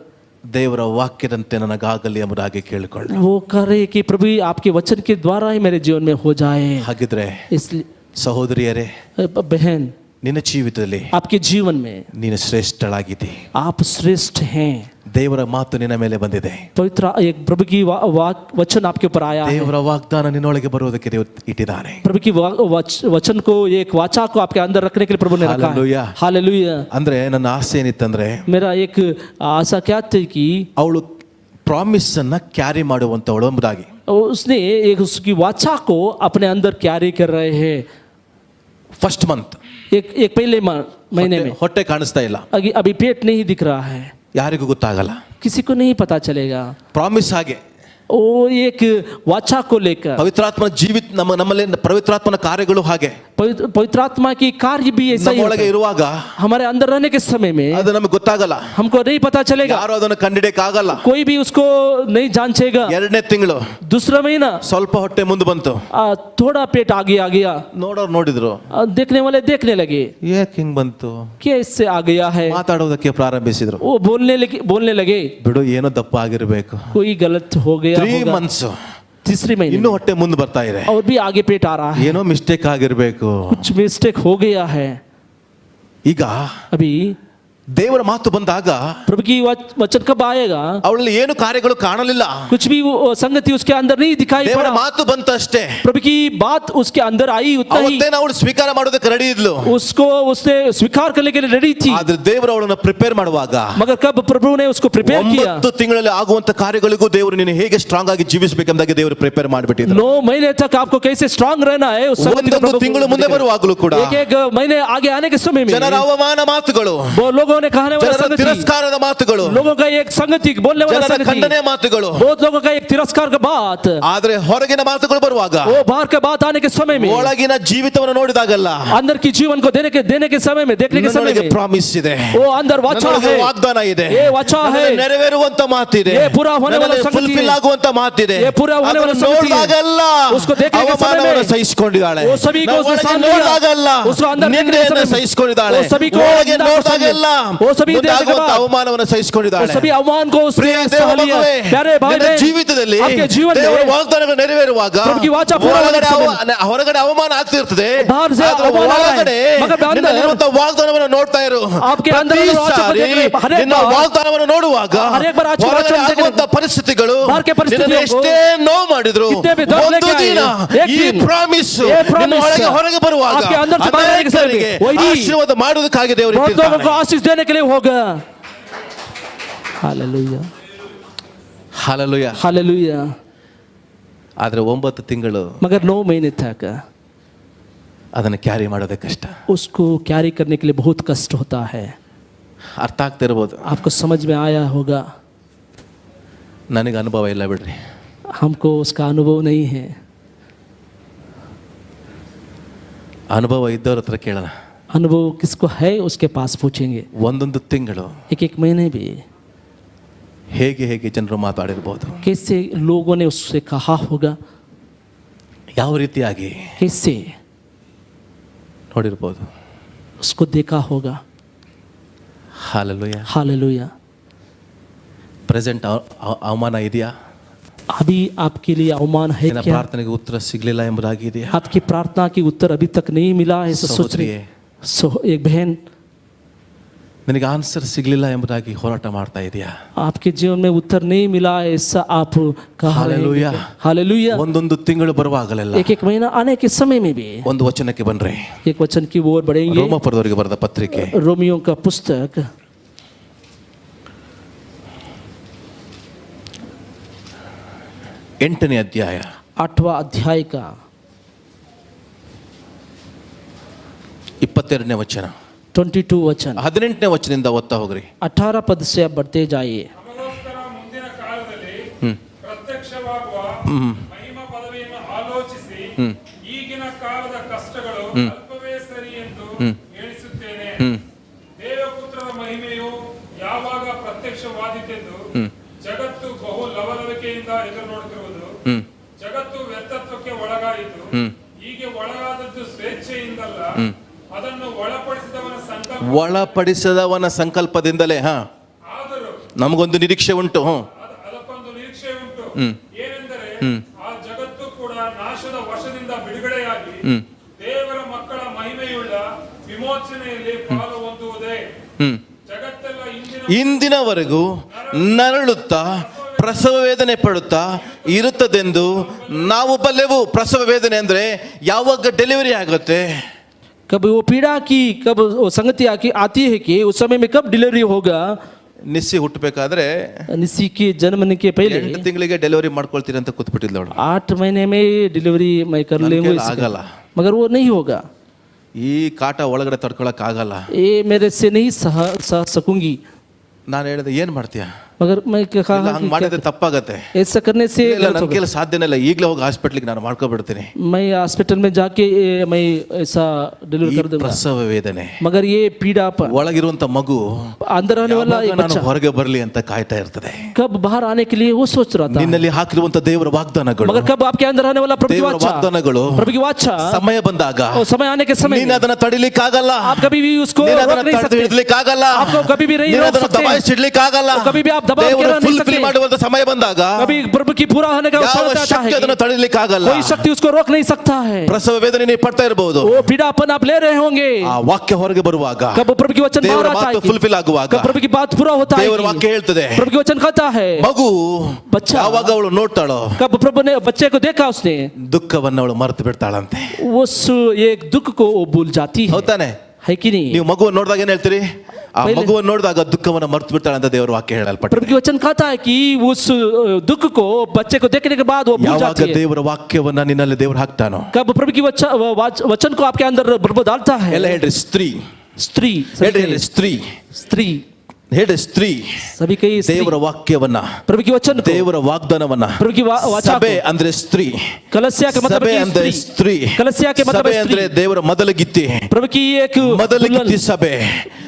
ದೇವರ ವಾಕ್ಯದಂತೆ ನನಗಾಗಲಿ ಎಂಬುದಾಗಿ ಕೇಳಿಕೊಳ್ಳಿ. वो करे कि प्रभु आपके वचन के द्वारा ही मेरे जीवन में हो जाए. ಹಾಗಿದ್ರೆ इसलिए ಸಹೋದರಿಯರೇ, बहन, ನಿನ್ನ ಜೀವಿತದಲ್ಲಿ आपके जीवन में ನೀನು ಶ್ರೇಷ್ಠಳಾಗಿದ್ದಿ. आप श्रेष्ठ हैं. ದೇವರ ಮಾತು ನಿನ್ನ ಮೇಲೆ ಬಂದಿದೆ. पवित्र एक प्रभु की वचन आपके ऊपर आया है. ದೇವರ ವಾಗ್ದಾನ ನಿನ್ನೊಳಗೆ ಬರುವುದಕ್ಕೆ ದೇವರು ಇಟ್ಟಿದ್ದಾನೆ. प्रभु की वचन को, एक वाचा को आपके अंदर रखने के लिए प्रभु ने रखा है. हालेलुया. हालेलुया. ಅಂದ್ರೆ ನನ್ನ ಆಸೆ ಏನಿತ್ತಂದ್ರೆ, मेरा एक आशा क्या थी कि ಅವಳು ಪ್ರಾಮಿಸ್ ಅನ್ನ ಕ್ಯಾರಿ ಮಾಡುವಂತವಳು ಎಂಬುದಾಗಿ. उसने एक उसकी वाचा को अपने अंदर कैरी कर रहे हैं. ಫಸ್ಟ್ ಮಂತ್ एक पहले महीने में ಹೊಟ್ಟೆ ಕಾಣಿಸ್ತಾ ಇಲ್ಲ, अभी पेट नहीं दिख रहा है, ಯಾರಿಗೂ ಗೊತ್ತಾಗಲ್ಲ. किसी को नहीं पता चलेगा. ಪ್ರಾಮಿಸ್ ಹಾಗೆ वो एक वाचा को लेकर ಪವಿತ್ರಾತ್ಮನ ಜೀವಿತ ನಮ್ಮಲ್ಲಿ ಪವಿತ್ರಾತ್ಮನ ಕಾರ್ಯಗಳು ಹಾಗೆ पवित्र आत्मा की कार्य भी ऐसा ही ನಮ್ಮೊಳಗೆ होता है. ಇರುವಾಗ हमारे अंदर रहने के समय में ಅದು ನಮಗೆ ಗೊತ್ತಾಗಲ್ಲ, हमको नहीं पता चलेगा, ಯಾರು ಅದನ್ನು ಕಂಡಿಡಿಯಕ್ಕಾಗಲ್ಲ. कोई भी उसको नहीं जांचेगा. ಎರಡನೇ ತಿಂಗಳು दूसरा महीना ಸ್ವಲ್ಪ ಹೊಟ್ಟೆ ಮುಂದೆ ಬಂತು, थोड़ा पेट आगे आ गया. ನೋಡೋರು ನೋಡಿದ್ರು, देखने वाले देखने लगे ಯಾಕೆ ಹಿಂಗ್ ಬಂತು, कैसे आ गया है. ಮಾತಾಡೋದಕ್ಕೆ ಪ್ರಾರಂಭಿಸಿದ್ರು. वो बोलने लगे ಬಿಡು, ಏನೋ ದಪ್ಪ ಆಗಿರ್ಬೇಕು. कोई गलत हो गया 3 होगा. ಮಂತ್ಸ್ तीसरी महीने ಇನ್ನೂ ಹೊಟ್ಟೆ ಮುಂದೆ ಬರ್ತಾ ಇದೆ, और भी आगे पेट आ रहा है, ಏನೋ ಮಿಸ್ಟೇಕ್ ಆಗಿರ್ಬೇಕು. कुछ मिस्टेक हो गया है. ಈಗ अभी ದೇವರ ಮಾತು ಬಂದಾಗ प्रभु की वचन कब आएगा, ಅವಳಲ್ಲಿ ಏನು ಕಾರ್ಯಗಳು ಕಾಣಲಿಲ್ಲ. कुछ भी वो संगति उसके अंदर नहीं दिखाई ದೇವರ पड़ा. ಮಾತು ಬಂತಷ್ಟೇ. प्रभु की बात उसके अंदर आई, उतना ही ಅವತ್ತೇನ ಅವಳು ಸ್ವೀಕಾರ ಮಾಡೋದಕ್ಕೆ ರೆಡಿ ಇದ್ಲು. उसको उसने स्वीकार करने के लिए रेडी थी. ಆದ್ರೆ ದೇವರು ಅವಳನ್ನ ಪ್ರಿಪೇರ್ ಮಾಡುವಾಗ मगर कब प्रभु ने उसको प्रिपेयर किया, 9 ತಿಂಗಳಲ್ಲಿ ಆಗುವಂತ ಕಾರ್ಯಗಳಿಗೂ ದೇವರು ನೀನು ಹೇಗೆ ಸ್ಟ್ರಾಂಗ್ ಆಗಿ ಜೀವಿಸಬೇಕೆಂಬುದಾಗಿ ದೇವರು ಪ್ರಿಪೇರ್ ಮಾಡಿಬಿಟ್ಟಿದ್ರು. 9 महीने तक आपको कैसे स्ट्रांग रहना है, उस संगति को ಒಂದೊಂದು प्रभु ತಿಂಗಳು ಮುಂದೆ ಬರುವಾಗಲೂ ಕೂಡ एक महीने आगे आने के समय में ಜನರ ಅವಮಾನ ಮಾತುಗಳು, वो लोगों ने कहने वाला ಜನರ संगति, ತಿರಸ್ಕಾರದ ಮಾತುಗಳು, लोगों का एक संगति बोलने वाला ಜನರ संगति, ಖಂಡನೆ ಮಾತುಗಳು, बहुत लोगों का एक तिरस्कार का बात. ಆದ್ರೆ ಹೊರಗಿನ ಮಾತುಗಳು ಬರುವಾಗ वो बाहर के बात आने के समय में, ಒಳಗಿನ ಜೀವಿತವನ್ನು ನೋಡಿದಾಗಲ್ಲ अंदर की जीवन को देने के समय में, देखने के समय में ಪ್ರಾಮಿಸ್ ಇದೆ, वो अंदर वाचा ನನ್ನೊಳಗೆ है, ವಾಗ್ದಾನ ಇದೆ, ये वाचा है, ನನ್ನಲ್ಲಿ ನೆರವೇರುವಂತ ಮಾತಿದೆ, ये पूरा होने वाला संगति है, ಫುಲ್ಫಿಲ್ ಆಗುವಂತ ಮಾತಿದೆ. ये पूरा होने वाला ಅದನ್ನು संगति है. ನೋಡಿದಾಗಲ್ಲ उसको देखने के समय ಅವಮಾನವನ್ನು में ಸಹಿಸಿಕೊಂಡಿದ್ದಾಳೆ. वो सभी को उसने ನಮ್ಮೊಳಗೆ सामने ನೋಡಿದಾಗಲ್ಲ उसको अंदर देखने के ನಿಂದೆಯನ್ನು समय में ಸಹಿಸಿಕೊಂಡಿದ್ದಾಳೆ. वो सभी को ಒಳಗೆ निंदा को ನೋಡಿದಾಗಲ್ಲ सामने वो सभी देखने के ಮುಂದಾಗುವಂತ बाद ಅವಮಾನವನ್ನು वो ಸಹಿಸಿಕೊಂಡಿದ್ದಾಳೆ. सभी अवमान को उसने ಪ್ರಿಯ सह लिया. ದೇವಮಗುವೇ, प्यारे भाई ನಿನ್ನ बहन, ಜೀವಿತದಲ್ಲಿ आपके जीवन ದೇವರ में ವಾಗ್ದಾನಗಳು ನೆರವೇರುವಾಗ प्रभु की वाचा पूरा होने के समय ಹೊರಗಡೆ ಅವಮಾನ ಆಗ್ತಿರ್ತದೆ, बाहर से ಆದ್ರೆ ಅವಮಾನ आ रहा है, ಒಳಗಡೆ मगर अंदर ನಿನ್ನಲ್ಲಿರುವಂತ ವಾಗ್ದಾನವನ್ನು ನೋಡ್ತಾ ಇರು. आपके अंदर ಪ್ರತಿ वाचा को ಸಾರಿ देखने, हर एक ನಿನ್ನ बार, ವಾಗ್ದಾನವನ್ನು ನೋಡುವಾಗ हर एक बार अच्छी ಹೊರಗಡೆ वचन देखने, ಆಗುವಂತ ಪರಿಸ್ಥಿತಿಗಳು बाहर के परिस्थितियों ನಿನ್ನನ್ನು को, ಎಷ್ಟೇ ನೋವು ಮಾಡಿದ್ರು कितने भी दर्द ಒಂದು लेके ದಿನ आए, एक ಈ दिन, ಪ್ರಾಮಿಸ್ ये ನಿನ್ನ promise ಒಳಗೆ ಹೊರಗೆ ಬರುವಾಗ आपके अंदर से बाहर आने के समय में, ಅನೇಕರಿಗೆ वही ಆಶೀರ್ವಾದ ಮಾಡುವುದಕ್ಕಾಗಿ ದೇವರು बहुत लोगों को ಇಟ್ಟಿದ್ದಾನೆ. आशीष देने के लिए होगा. Hallelujah, hallelujah. हालेलुया. ಆದ್ರೆ 9 ತಿಂಗಳು मगर 9 महीने तक ಅದನ್ನು ಕ್ಯಾರಿ ಮಾಡೋದೇ ಕಷ್ಟ. उसको कैरी करने के लिए बहुत कष्ट होता है. ಅರ್ಥ ಆಗ್ತಿರ್ಬೋದು, आपको समझ में आया होगा. ನನಗೆ ಅನುಭವ ಇಲ್ಲ ಬಿಡ್ರಿ. हमको उसका अनुभव नहीं है. ಅನುಭವ ಇದ್ದವ್ರ ಹತ್ರ ಕೇಳೋಣ. अनुभव किसको है उसके पास पूछेंगे. ಒಂದೊಂದು ತಿಂಗಳು एक महीने भी ಹೇಗೆ ಹೇಗೆ ಜನರು ಮಾತಾಡಿರ್ಬೋದು, कैसे लोगों ने उससे कहा होगा, ಯಾವ ರೀತಿಯಾಗಿ कैसे ನೋಡಿರ್ಬೋದು. उसको देखा होगा. ಹಾಲೆಲೂಯಾ. हालेलुया. ಪ್ರೆಸೆಂಟ್ ಅವಮಾನ ಇದೆಯಾ? अभी आपके लिए अवमान है ನಿನ್ನ क्या? ಪ್ರಾರ್ಥನೆಗೆ ಉತ್ತರ ಸಿಗ್ಲಿಲ್ಲ ಎಂಬುದಾಗಿದೆಯಾ? आपकी प्रार्थना की उत्तर अभी तक नहीं मिला है, ऐसा सोच रही ಸಹೋದರಿಯೇ, एक बहन, ನಿನಗೆ ಆನ್ಸರ್ ಸಿಗ್ಲಿಲ್ಲ ಎಂಬುದಾಗಿ ಹೋರಾಟ ಮಾಡ್ತಾ ಇದೆಯಾ? आपके जीवन में उत्तर नहीं मिला है, ऐसा आप कह रहे हालेलुया. हैं. हालेलुया. ಒಂದೊಂದು ತಿಂಗಳು ಬರುವಾಗಲೆಲ್ಲ एक महीना आने के समय में भी ಒಂದು ವಚನಕ್ಕೆ ಬನ್ರಿ. एक वचन की ओर बढ़ेंगे. ರೋಮಪುರದವರಿಗೆ ಬರೆದ ಪತ್ರಿಕೆ रोमियो का पुस्तक 8ನೇ ಅಧ್ಯಾಯ 8वां अध्याय का 22ನೇ ವಚನ, 22 वचन, 18ನೇ ವಚನದಿಂದ ಓದ್ತಾ ಹೋಗ್ರಿ. 18 पद से आप बढ़ते जाइए. ನಮಗೋಸ್ಕರ ಮುಂದಿನ ಕಾಲದಲ್ಲಿ ಪ್ರತ್ಯಕ್ಷವಾಗುವ ಮಹಿಮಾ ಪದವಿಯನ್ನು ಆಲೋಚಿಸಿ ಈಗಿನ ಕಾಲದ ಕಷ್ಟಗಳು ಅಲ್ಪವೇ ಸರಿ ಎಂದು ಹೇಳಿಸುತ್ತೇನೆ. ಪ್ರತ್ಯಕ್ಷವಾದೀತೆಂದು ಜಗತ್ತು ಬಹು ಲವಲವಿಕೆಯಿಂದ ಎದುರು ನೋಡುತ್ತಿರುವುದು. ಜಗತ್ತು ವ್ಯರ್ಥತ್ವಕ್ಕೆ ಒಳಗಾಯಿತು. ಹೀಗೆ ಒಳಗಾದದ್ದು ಸ್ವೇಚ್ಛೆಯಿಂದಲ್ಲ, ಅದನ್ನು ಒಳಪಡಿಸದವನ ಸಂಕಲ್ಪದಿಂದಲೇ. ಆದರೂ ನಮಗೊಂದು ನಿರೀಕ್ಷೆ ಉಂಟು. ಅದಕ್ಕೊಂದು ನಿರೀಕ್ಷೆ ಉಂಟು. ಏನೆಂದರೆ ಆ ಜಗತ್ತು ಕೂಡ ನಾಶದ ವಶದಿಂದ ಬಿಡುಗಡೆಯಾಗಿ ದೇವರ ಮಕ್ಕಳ ಮಹಿಮೆಯುಳ್ಳ ವಿಮೋಚನೆಯಲ್ಲಿ ಪಾಲು ಹೊಂದುವುದೇ. ಜಗತ್ತೆಲ್ಲ ಇಂದಿನವರೆಗೂ ನರಳುತ್ತಾ ಪ್ರಸವ ವೇದನೆ ಪಡುತ್ತಾ ಇರುತ್ತದೆಂದು ನಾವು ಬಲ್ಲೆವು. ಪ್ರಸವ ವೇದನೆ ಅಂದ್ರೆ ಯಾವಾಗ ಡೆಲಿವರಿ ಆಗುತ್ತೆ, कब वो पीड़ा की कब वो संगति आती है कि उस समय में कब डिलीवरी होगा. ನಿಸ್ಸಿ ಹುಟ್ಟಬೇಕಾದ್ರೆ निसी के जन्मने के पहले 8 ತಿಂಗಳಿಗೆ ಡೆಲಿವರಿ ಮಾಡ್ಕೊಳ್ತೀರಿ ಅಂತ ಕೂತ್ಬಿಟ್ಟಿದ್ಲು ಅವಳು. 8 महीने में डिलीवरी मैं कर लूंगा, ಆಗಲ್ಲ, मगर वो नहीं होगा. ಈ ಕಾಟ ಒಳಗಡೆ ತಡ್ಕೊಳಕ್ ಆಗಲ್ಲ. ये मेरे से नहीं सह सकूंगी. ನಾನು ಹೇಳಿದೆ ಏನ್ ಮಾಡ್ತೀಯಾ, मगर मैं कहा ಹಂಗ್ ಮಾಡಿದ್ರೆ ತಪ್ಪಾಗತ್ತೆ, ऐसा करने से ನನ್ನ ಕೈಲಿ ಸಾಧ್ಯನೇ ಇಲ್ಲ, ಈಗಲೇ ಹೋಗಿ ಹಾಸ್ಪಿಟ್ಲಿಗೆ ನಾನು ಮಾಡ್ಕೊಬಿಡ್ತೀನಿ. मैं हॉस्पिटल में जाके मैं ऐसा डिलीवरी कर दूंगा. ಪ್ರಸವ ವೇದನೆ, मगर ये पीड़ा ಒಳಗಿರುವಂತ ಮಗು अंदर आने वाला ये ನಾನು बच्चा ಹೊರಗೆ ಬರಲಿ ಅಂತ ಕಾಯ್ತಾ ಇರ್ತದೆ. कब बाहर आने के लिए वो सोच रहा था. ನಿನ್ನಲ್ಲಿ ಹಾಕಿರುವಂತ ದೇವರ ವಾಗ್ದಾನಗಳು, मगर कब आपके अंदर आने वाला प्रभु की ದೇವರ वाचा, ವಾಗ್ದಾನಗಳು प्रभु की वाचा ಸಮಯ ಬಂದಾಗ और समय आने के समय ನೀನು ಅದನ್ನ ತಡಿಲಿಕ್ಕಾಗಲ್ಲ, आप कभी भी उसको ನೀನು रोक ಅದನ್ನ नहीं सकते. ಹಿಡಿಲಿಕ್ಕಾಗಲ್ಲ, आपको कभी भी नहीं ನೀನು रोक ಅದನ್ನ सकते. ದಬಾಯಿಸಿಡ್ಲಿಕ್ಕಾಗಲ್ಲ. कभी भी आप दबा के ದೇವರು रह नहीं ಫುಲ್ಫಿಲ್ सकते. ಮಾಡುವಂತ ಸಮಯ ಬಂದಾಗ कभी प्रभु की पूरा होने का ಯಾವ अवसर आता ಶಕ್ತಿ है ಅದನ್ನ कि ತಡಿಲಿಕ್ಕಾಗಲ್ಲ. कोई शक्ति उसको रोक नहीं सकता है. ಪ್ರಸವ ವೇದನೆ ನೀವು ಪಡ್ತಾ ಇರಬಹುದು, वो पीड़ापन आप ले रहे होंगे. ಆ ವಾಕ್ಯ ಹೊರಗೆ ಬರುವಾಗ, कब प्रभु की वचन ದೇವರ बाहर आता ಮಾತು है, ಫುಲ್ಫಿಲ್ ಆಗುವಾಗ, कब प्रभु की बात पूरा होता है, ದೇವರ ವಾಕ್ಯ ಹೇಳ್ತದೆ, प्रभु की वचन कहता है, ಮಗು बच्चा ಯಾವಾಗ ಅವಳು ನೋಡ್ತಾಳೋ कब प्रभु ने बच्चे को देखा उसने ದುಃಖವನ್ನ ಅವಳು ಮರೆತು ಬಿಡ್ತಾಳಂತೆ. उस एक दुख को वो भूल जाती है. ಹೌದಾನೆ? है कि नहीं? ನೀವು ಮಗುವನ್ನು ನೋಡಿದಾಗ ಏನ್ ಹೇಳ್ತೀರಿ? ಆ ಮಗುವನ್ನು ನೋಡಿದಾಗ ದುಃಖವನ್ನ ಮರೆತು ಬಿಡ್ತಾಳೆ ಅಂತ ದೇವರ ವಾಕ್ಯ ಹೇಳಲ್ಪಟ್ಟಿದೆ. प्रभु की वचन कहता है कि उस दुख को बच्चे को देखने के बाद वो भूल जाती ಯಾವಾಗ है. ದೇವರ ವಾಕ್ಯವನ್ನ ನಿನ್ನಲ್ಲಿ ದೇವರು ಹಾಕ್ತಾನೋ, कब प्रभु की वचन को आपके अंदर प्रभु डालता है. ಎಲ್ಲ ಹೇಳ್ರಿ स्त्री, स्त्री ಹೇಳ್ರಿ स्त्री, स्त्री ಹೇಳ್ರಿ स्त्री, सभी कई स्त्री. ದೇವರ ವಾಕ್ಯವನ್ನ, प्रभु की वचन को, ದೇವರ ವಾಗ್ದಾನವನ್ನ, प्रभु की वाचा ಸಭೆ को, ಅಂದ್ರೆ ಸ್ತ್ರೀ, कलस्या के मतलब ಸಭೆ है ಅಂದ್ರೆ स्त्री. ಸ್ತ್ರೀ, कलस्या के मतलब ಸಭೆ है ಅಂದ್ರೆ स्त्री. ದೇವರ ಮೊದಲಗಿತ್ತಿ, प्रभु की एक ಮೊದಲಗಿತ್ತಿ ಸಭೆ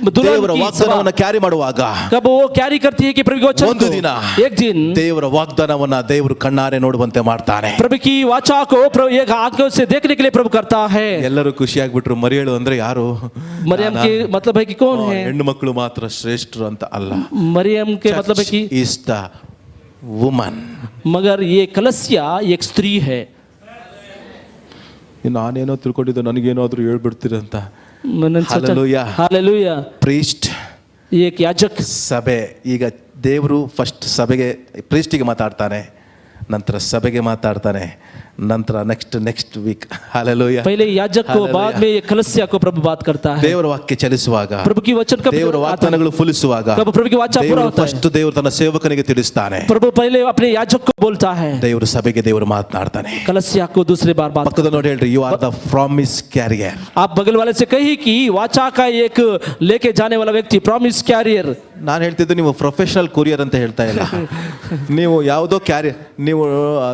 दुल्हन ದೇವರ की ವಾಗ್ದಾನವನ್ನ ಕ್ಯಾರಿ ಮಾಡುವಾಗ कब वो कैरी करती है कि प्रभु की वचन ಒಂದು को, ದಿನ एक दिन ದೇವರ ವಾಗ್ದಾನವನ್ನ ದೇವರು ಕಣ್ಣಾರೆ ನೋಡುವಂತೆ ಮಾಡ್ತಾನೆ. प्रभु की वाचा को प्रभु एक आंखों से देखने के लिए प्रभु करता है. ಎಲ್ಲರೂ ಖುಷಿಯಾಗ್ಬಿಟ್ರು. ಮರಿಯಳು ಅಂದ್ರೆ ಯಾರು? मरियम के मतलब है कि कौन है? ಹೆಣ್ಣು ಮಕ್ಕಳು ಮಾತ್ರ ಶ್ರೇಷ್ಠರು ಅಂತ ಅಲ್ಲ. मरियम के मतलब है कि is the woman. मगर ये कलस्या एक स्त्री है. ನಾನೇನೋ ತಿಳ್ಕೊಂಡಿದ್ದು ನನಗೇನಾದ್ರೂ ಹೇಳ್ಬಿಡ್ತೀರಂತ. मैंने सोचा Hallelujah. हालेलुया. ಪ್ರೀಸ್ಟ್, एक याजक, ಸಭೆ. ಈಗ ದೇವರು ಫಸ್ಟ್ ಸಭೆಗೆ, ಪ್ರೀಸ್ಟಿಗೆ ಮಾತಾಡ್ತಾನೆ, ನಂತರ ಸಭೆಗೆ ಮಾತಾಡ್ತಾನೆ, ನಂತರ ನೆಕ್ಸ್ಟ್ ವೀಕ್. ಹಾಲೆಲೂಯಾ. पहले याजक को, बाद में ये कलस्या को प्रभु बात करता है. ದೇವರ ವಾಕ್ಯ ಚಲಿಸುವಾಗ, प्रभु की वचन कब ದೇವರ ವಾಗ್ದಾನಗಳು ಫಲಿಸುವಾಗ, कब प्रभु की वाचा पूरा होता है, ಫಸ್ಟ್ ದೇವರು ತನ್ನ ಸೇವಕನಿಗೆ ತಿಳಿಸ್ತಾನೆ. प्रभु पहले अपने याजक को बोलता है, ದೇವರು ಸಭೆಗೆ ದೇವರು ಮಾತನಾಡ್ತಾನೆ. कलस्या को दूसरी बार बात. ಪಕ್ಕದ ನೋಡಿ ಹೇಳ್ರಿ, you are the promise carrier. आप बगल वाले से कही कि वाचा का एक लेके जाने वाला व्यक्ति, प्रॉमिस कैरियर. ನಾನು ಹೇಳ್ತಿದ್ದು ನೀವು ಪ್ರೊಫೆಷನಲ್ ಕೊರಿಯರ್ ಅಂತ ಹೇಳ್ತಾ ಇಲ್ಲ. ನೀವು ಯಾವುದೋ ಕ್ಯಾರಿಯರ್, ನೀವು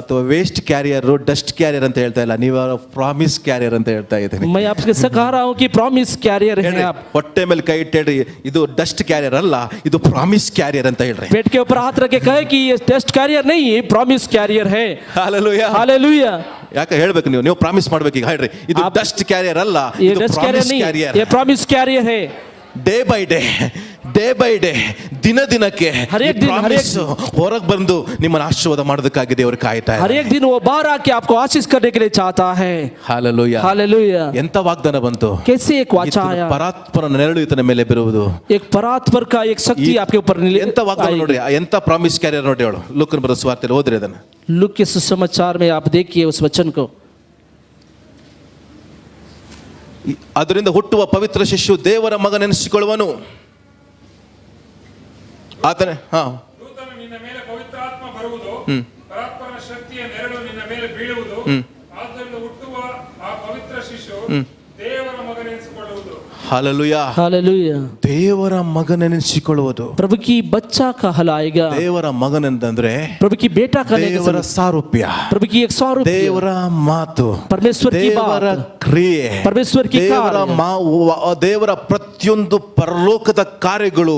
ಅಥವಾ ವೇಸ್ಟ್ ಕ್ಯಾರಿಯರ್, ಡಸ್ಟ್ ಕ್ಯಾರಿಯರ್ ಅಂತ ಹೇಳ್ತಾ ಇಲ್ಲ, ನೀವು ಪ್ರಾಮಿಸ್ ಕ್ಯಾರಿಯರ್ ಅಂತ ಹೇಳ್ತಾ ಇದ್ದೀನಿ. मैं आपसे कह रहा हूँ कि प्रॉमिस कैरियर है आप. ಹೊಟ್ಟೆ ಮೇಲೆ ಕೈ ಇಟ್ಟು ಹೇಳ್ರಿ, ಇದು ಡಸ್ಟ್ ಕ್ಯಾರಿಯರ್ ಅಲ್ಲ, ಇದು ಪ್ರಾಮಿಸ್ ಕ್ಯಾರಿಯರ್ ಅಂತ ಹೇಳ್ರಿ. पेट के ऊपर हाथ रख के कहे कि ये टेस्ट कैरियर नहीं, ये प्रॉमिस कैरियर है. ಹಾಲೆಲೂಯಾ. हालेलुया. ಯಾಕೆ ಹೇಳ್ಬೇಕು? ನೀವು ಪ್ರಾಮಿಸ್ ಮಾಡ್ಬೇಕು. ಈಗ ಹೇಳ್ರಿ, ಇದು ಡಸ್ಟ್ ಕ್ಯಾರಿಯರ್ ಅಲ್ಲ, ये ಇದು डस्ट कैरियर ಪ್ರಾಮಿಸ್ नहीं, ಕ್ಯಾರಿಯರ್. ये प्रॉमिस कैरियर है. ಡೇ ಬೈ ಡೇ ದಿನ ದಿನಕ್ಕೆ हर एक दिन, ಹೊರಗೆ ಬಂದು ನಿಮ್ಮನ್ನು ಆಶೀರ್ವಾದ ಮಾಡೋದಕ್ಕಾಗಿ ದೇವರು ಕಾಯ್ತಾ हर ಇದ್ದಾರೆ. एक दिन वो बाहर आके आपको आशीष करने के लिए चाहता है. ಹಾಲೆಲೂಯಾ. हालेलुया. ಎಂತ ವಾಗ್ದಾನ ಬಂತು? कैसे एक वाचा आया, ಪರಾತ್ಮನ ನೆರಳು ಈತನ ಮೇಲೆ ಬರುವುದು. एक परात्पर का एक शक्ति आपके ऊपर ಎಂತ ವಾಗ್ದಾನ ನೋಡ್ರಿ, ಎಂತ ಪ್ರಾಮಿಸ್ ಕ್ಯಾರಿಯರ್ ನೋಡಿ ಅವಳು. ಲೂಕನ ಬರೆದ ಸುವಾರ್ತೆಯಲ್ಲಿ ಓದ್ರಿ ಅದನ್ನ. लूक के सुसमाचार में आप देखिए उस वचन को. ಅದರಿಂದ ಹುಟ್ಟುವ ಪವಿತ್ರ ಶಿಶು ದೇವರ ಮಗನೆನಿಸಿಕೊಳ್ಳುವನು. ಆತನೇ ದೂತನು ನಿನ್ನ ಮೇಲೆ ಪವಿತ್ರಾತ್ಮ ಬರುವುದು, ಪರಾತ್ಪರನ ಶಕ್ತಿಯ ನೆರಳು ನಿನ್ನ ಮೇಲೆ ಬೀಳುವುದು. ಆದ್ದರಿಂದ ಹುಟ್ಟುವ ಆ ಪವಿತ್ರ ಶಿಶು ದೇವರ ಮಗನೆನಿಸಿಕೊಳ್ಳುವುದು. ಹಾಲೆಲೂಯಾ. हालेलुया. ದೇವರ ಮಗನೆನಿಸಿಕೊಳ್ಳುವುದು. प्रभु की बच्चा कहलाएगा. ದೇವರ ಮಗನೆಂದ್ರೆ प्रभु की बेटा कहने का ದೇವರ ಸಾರೂಪ್ಯ, प्रभु की एक स्वरूप, ದೇವರ ಮಾತು, परमेश्वर की ದೇವರ बात, ಕ್ರಿಯೆ, परमेश्वर की ದೇವರ कार्य, ದೇವರ ಪ್ರತಿಯೊಂದು ಪರಲೋಕದ ಕಾರ್ಯಗಳು